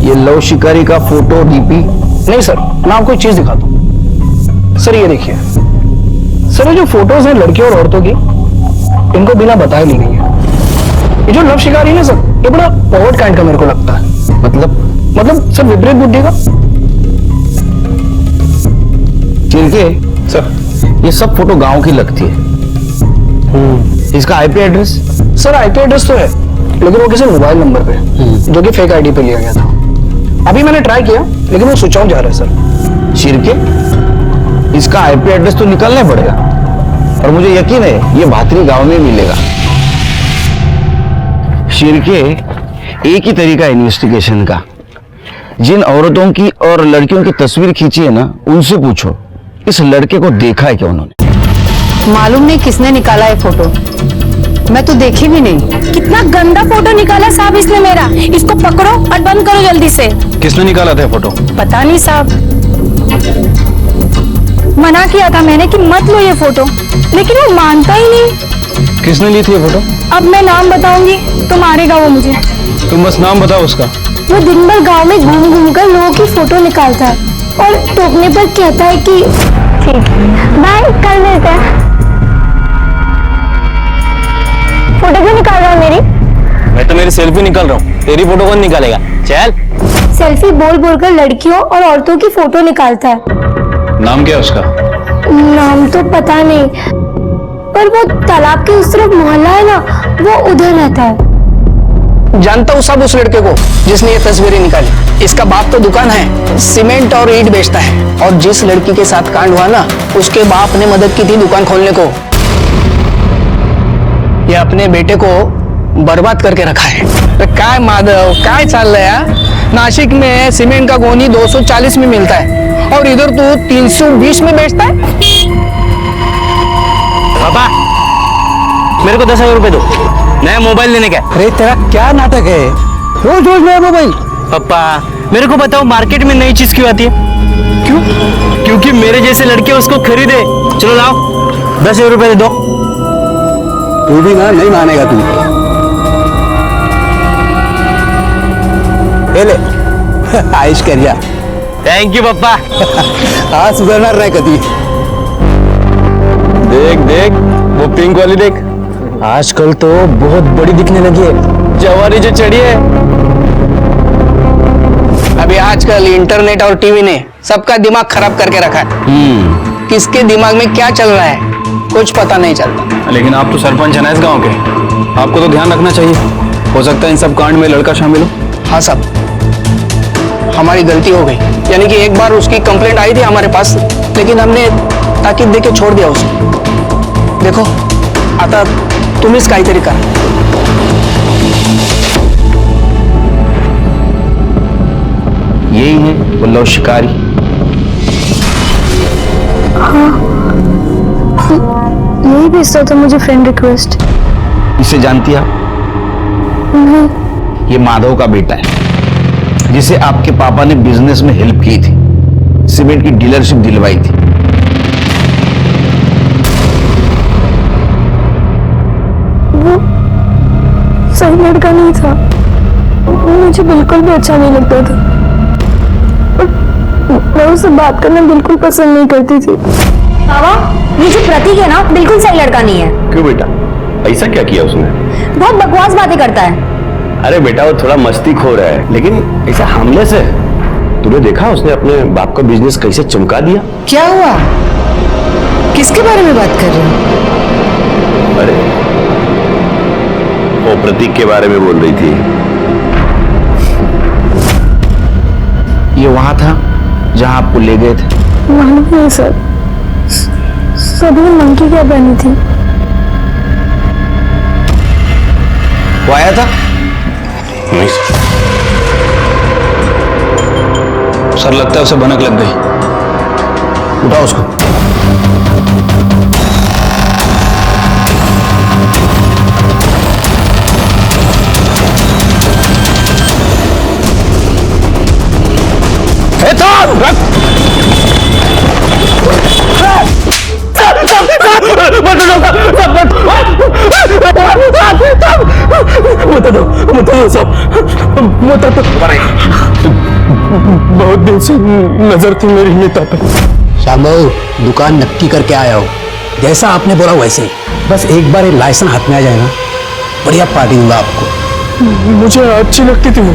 ये लव शिकारी का फोटो डीपी? नहीं सर, मैं आपको एक चीज दिखाता हूँ। सर ये देखिए, सर ये जो फोटोज हैं लड़कियों और औरतों की, इनको बिना बताए ली गई है। ये जो लव शिकारी है ना सर, ये बड़ा पॉवर्ड काइंड का मेरे को लगता है। मतलब सर विपरीत बुद्धि का। चिरके सर, ये सब फोटो गांव की लगती है। इसका IP address? Sir IP address तो है, लेकिन वो किसी मोबाइल नंबर पे है, जो कि फेक आईडी पे लिया गया था। अभी मैंने ट्राई किया, लेकिन वो स्विच ऑफ जा रहा है सर। चिरके, इसका आईपी एड्रेस तो निकालना पड़ेगा, और मुझे यकीन है ये भातरी गांव में मिलेगा। शिरके, एक ही तरीका इन्वेस्टिगेशन का। जिन औरतों की और लड़कियों की तस्वीर खींची है ना, उनसे पूछो इस लड़के को देखा है क्या उन्होंने। मालूम नहीं किसने निकाला है फोटो, मैं तो देखी भी नहीं। कितना गंदा फोटो निकाला साहब इसने मेरा। इसको पकड़ो और बंद करो जल्दी से। किसने निकाला था फोटो? पता नहीं साहब, मना किया था मैंने कि मत लो ये फोटो, लेकिन वो मानता ही नहीं। किसने ली थी ये फोटो? अब मैं नाम बताऊंगी तो मारेगा वो मुझे। तुम बस नाम बताओ उसका। वो दिन भर गांव में घूम घूम कर लोगों की फोटो निकालता है और टोकने पर कहता है कि ठीक बाय कर देते हैं। फोटो क्यों निकाल रहा है मेरी? मैं तो मेरी सेल्फी निकाल रहा हूँ, तेरी फोटो कौन निकालेगा? चल। सेल्फी बोल बोलकर लड़कियों और औरतों की फोटो निकालता है। नाम क्या है उसका? नाम तो पता नहीं, पर वो तालाब के उस तरफ मोहल्ला है ना, वो उधर रहता है। जानता हूँ सब उस लड़के को जिसने ये तस्वीरें निकाली। इसका बाप तो दुकान है, सीमेंट और ईंट बेचता है, और जिस लड़की के साथ कांड हुआ ना, उसके बाप ने मदद की थी दुकान खोलने को। ये अपने बेटे को बर्बाद करके रखा है। तो काय माधव, काय चाल रहा है? नासिक में सीमेंट का गोनी 240 में मिलता है और इधर तू 320 में बेचता है। पापा, मेरे को 10,000 रुपए दो, नया मोबाइल लेने का। अरे तेरा क्या नाटक है, रोज रोज नया मोबाइल? पापा मेरे को बताओ, मार्केट में नई चीज क्यों आती है? क्यों? क्योंकि मेरे जैसे लड़के उसको खरीदे। चलो लाओ, 10,000 रुपए दे दो। तू भी ना नहीं मानेगा तू। ले आयुष कर जा। थैंक यू पापा। हाँ सुधरना रहे कभी। देख देख वो पिंक वाली देख, आजकल तो बहुत बड़ी दिखने लगी है, जवानी जो चढ़ी है। अभी आजकल इंटरनेट और टीवी ने सबका दिमाग खराब करके रखा है। किसके दिमाग में क्या चल रहा है कुछ पता नहीं चलता। लेकिन आप तो सरपंच है ना इस गांव के, आपको तो ध्यान रखना चाहिए। हो सकता है इन सब कांड में लड़का शामिल हो। हाँ साहब, हमारी गलती हो गई। यानी कि एक बार उसकी कंप्लेंट आई थी हमारे पास, लेकिन हमने ताकीद देके छोड़ दिया उसको। देखो आता तुम्हीच काहीतरी करा। यही है वो लव शिकारी। हाँ, यही भेजता था मुझे फ्रेंड रिक्वेस्ट। इसे जानती आप? नहीं। ये माधव का बेटा है, जिसे आपके पापा ने बिजनेस में हेल्प की थी, सीमेंट की डीलरशिप दिलवाई थी। वो सही लड़का नहीं था, मुझे बिल्कुल भी अच्छा नहीं लगता था। मैं उससे बात करना बिल्कुल पसंद नहीं करती थी। बाबा, ये जो प्रतीक है ना, बिल्कुल सही लड़का नहीं है। क्यों बेटा, ऐसा क्या किया उसने? बहुत बकवास बातें करता है। अरे बेटा वो थोड़ा मस्ती खो रहा है, लेकिन ऐसा हमले से तूने देखा उसने अपने बाप का बिजनेस कैसे चमका दिया? क्या हुआ? किसके बारे में बात कर रहे हो? अरे वो प्रतीक के बारे में बोल रही थी। ये वहां था जहां आपको ले गए थे? मालूम नहीं सर, सभी मंकी क्या बनी थी। वो आया था? नहीं सर, लगता है उसे भनक लग गई। उठाओ उसको। बहुत दिन से नजर थी मेरी नेता पे। श्याम बाबू, दुकान नक्की करके आया हो, जैसा आपने बोला वैसे ही। बस एक बार ये लाइसेंस हाथ में आ जाए ना, बढ़िया पार्टी दूंगा आपको। मुझे अच्छी लगती थी वो।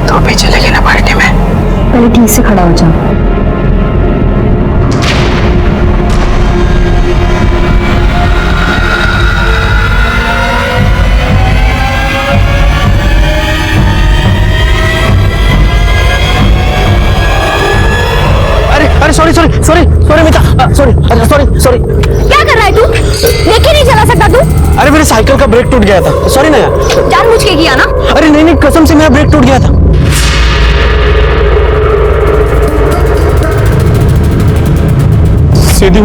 तो भी चलेगी ना पार्टी में? पहले ठीक से खड़ा हो जाओ। अरे सॉरी सॉरी सॉरी सॉरी मीता, सॉरी सॉरी सॉरी। क्या कर रहा है तू? देख ही नहीं चला सकता तू? अरे मेरे साइकिल का ब्रेक टूट गया था, सॉरी ना यार। जानबूझ के किया ना? अरे नहीं नहीं, कसम से मेरा ब्रेक टूट गया था। सीधी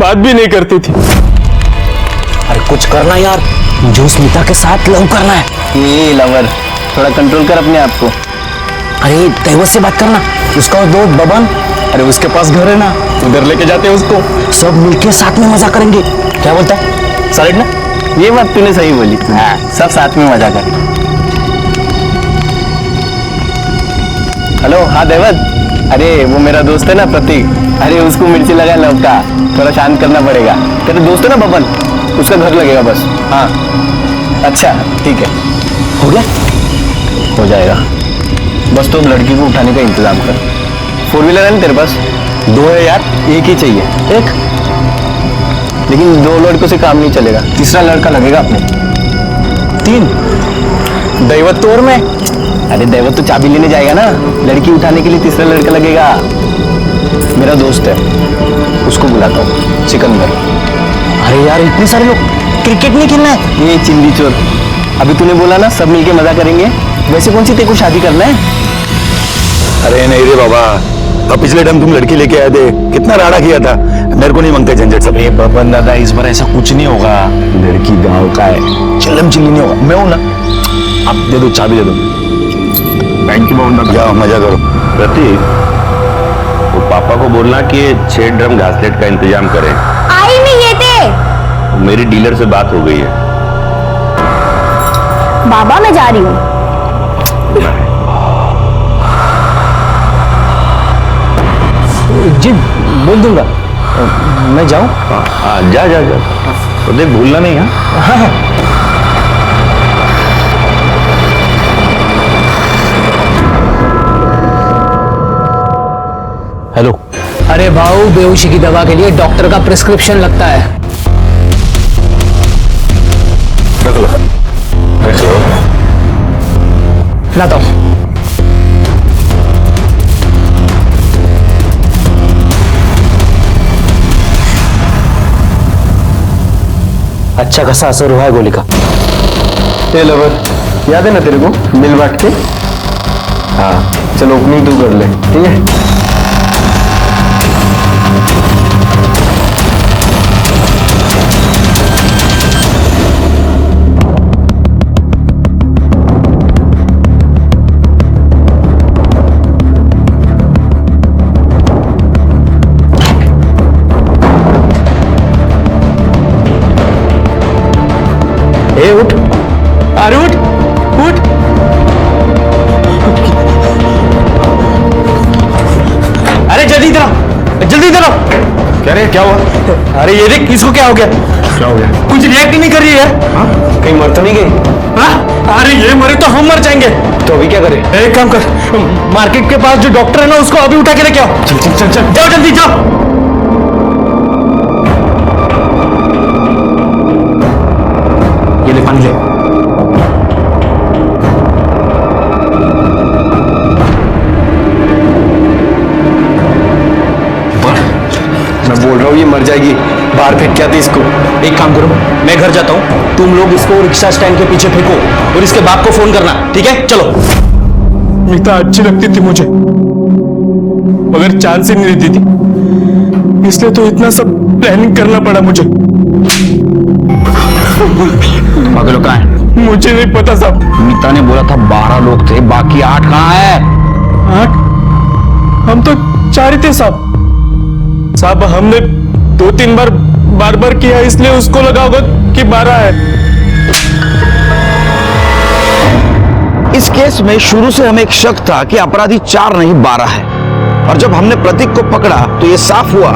बात भी नहीं करती थी। अरे कुछ करना यार, मुझे उस मीता के साथ लव करना है। ये लवर, थोड़ा कंट्रोल कर अपने आप को। अरे दैवत से बात करना, उसका दोस्त बबन, अरे उसके पास घर है ना, उधर लेके जाते हैं उसको। सब मिलके साथ में मजा करेंगे। क्या बोलता है? सॉलिड ना? ये बात तूने सही बोली। हाँ, सब साथ में मजा कर। हेलो, हाँ देवत। अरे वो मेरा दोस्त है ना प्रतीक, अरे उसको मिर्ची लगा लव का, थोड़ा शांत करना पड़ेगा। तेरा दोस्त है ना बबन, उसका घर लगेगा बस। हाँ अच्छा ठीक है, हो गया? हो जाएगा। बस तो लड़की को उठाने का इंतजाम कर। 4 व्हीलर है ना तेरे पास? 2 है यार, एक ही चाहिए। एक, लेकिन 2 लड़कों से काम नहीं चलेगा, तीसरा लड़का लगेगा अपने। 3 दैवत तोर में। अरे दैवत तो चाबी लेने जाएगा ना, लड़की उठाने के लिए तीसरा लड़का लगेगा। मेरा दोस्त है, उसको बुलाता हूँ, सिकंदर। अरे यार इतने सारे लोग, क्रिकेट नहीं खेलना है? ये चिंदी चोर, अभी तूने बोला ना सब मिलके मजा करेंगे, वैसे कौन सी तेरे को शादी करना है? अरे नहीं रे बाबा, अब पिछले टाइम तुम लड़की लेके आए थे, कितना राड़ा किया था। मेरे को नहीं मांगते झंझट सब। बबन दादा, इस बार ऐसा कुछ नहीं होगा। लड़की गांव का है, चिल्लम चिल्ली नहीं होगा। मैं हूं ना, आप दे दो, चाबी दे दो। थैंक यू बबन दादा। जाओ मजा करो। प्रतीक, वो पापा को बोलना कि 6 ड्रम घासलेट का इंतजाम करें। आई नहीं ये थे। मेरी डीलर से बात हो गई है। बाबा मैं जा रही हूँ। जी बोल दूंगा, मैं जाऊं? हाँ जा जा जा, तो देख भूलना नहीं। हाँ हेलो। अरे भाऊ, बेहोशी की दवा के लिए डॉक्टर का प्रिस्क्रिप्शन लगता है। लाता हूं। अच्छा खासा असर हुआ है गोली का। ए लवर, याद है ना तेरे को मिल बांट के? हाँ चलो ओपनिंग तू कर ले, ठीक है? ए उठ, अरे उठ उठ। अरे जल्दी इधर आओ, जल्दी इधर आओ। क्या रे, क्या हुआ? अरे ये देख, इसको क्या हो गया? क्या हो गया? कुछ रिएक्ट ही नहीं कर रही है। हाँ? कहीं मर तो नहीं गई? हाँ? अरे ये मरे तो हम मर जाएंगे। तो अभी क्या करें? एक काम कर, मार्केट के पास जो डॉक्टर है ना, उसको अभी उठा के लेके आओ। चल चल चल चल, जाओ जल्दी जाओ। ये ले पानी ले। मैं बोल रहा हूँ ये मर जाएगी, बाहर फेंक के आते इसको। एक काम करो, मैं घर जाता हूँ, तुम लोग इसको रिक्शा स्टैंड के पीछे फेंको और इसके बाप को फोन करना, ठीक है? चलो। मीता अच्छी लगती थी मुझे, मगर चांस ही नहीं देती थी, इसलिए तो इतना सब प्लानिंग करना पड़ा मुझे। बाकी लोग कहाँ हैं? मुझे नहीं पता साहब। मीता ने बोला था 12 लोग थे, बाकी 8 कहाँ है? 8? हम तो 4 ही थे साहब। साहब हमने 2-3 बार बार किया, इसलिए उसको लगा होगा कि 12 है। इस केस में शुरू से हमें एक शक था कि अपराधी 4 नहीं 12 है, और जब हमने प्रतीक को पकड़ा तो यह साफ हुआ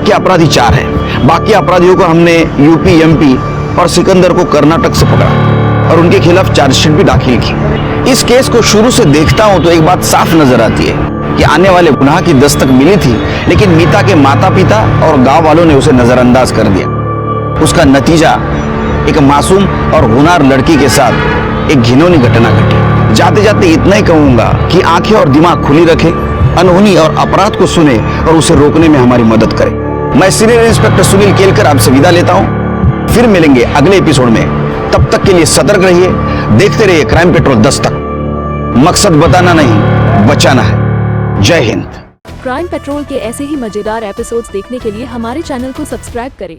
कि अपराधी 4 है। बाकी अपराधियों को हमने यूपी, एमपी और सिकंदर को कर्नाटक से पकड़ा और उनके खिलाफ चार्जशीट भी दाखिल की। इस केस को शुरू से देखता हूं तो एक बात साफ नजर आती है कि आने वाले गुनाह की दस्तक मिली थी, लेकिन मीता के माता पिता और गांव वालों ने उसे नजरअंदाज कर दिया। उसका नतीजा एक मासूम और होनहार लड़की के साथ एक घिनौनी घटना घटी। जाते जाते इतना ही कहूंगा कि आंखें और दिमाग खुली रखे, अनहोनी और अपराध को सुने और उसे रोकने में हमारी मदद करे। मैं सीनियर इंस्पेक्टर सुनील केलकर आपसे विदा लेता हूं, फिर मिलेंगे अगले एपिसोड में। तब तक के लिए सतर्क रहिए, देखते रहिए क्राइम पेट्रोल 10 तक। मकसद बताना नहीं, बचाना है। जय हिंद। क्राइम पेट्रोल के ऐसे ही मजेदार एपिसोड्स देखने के लिए हमारे चैनल को सब्सक्राइब करें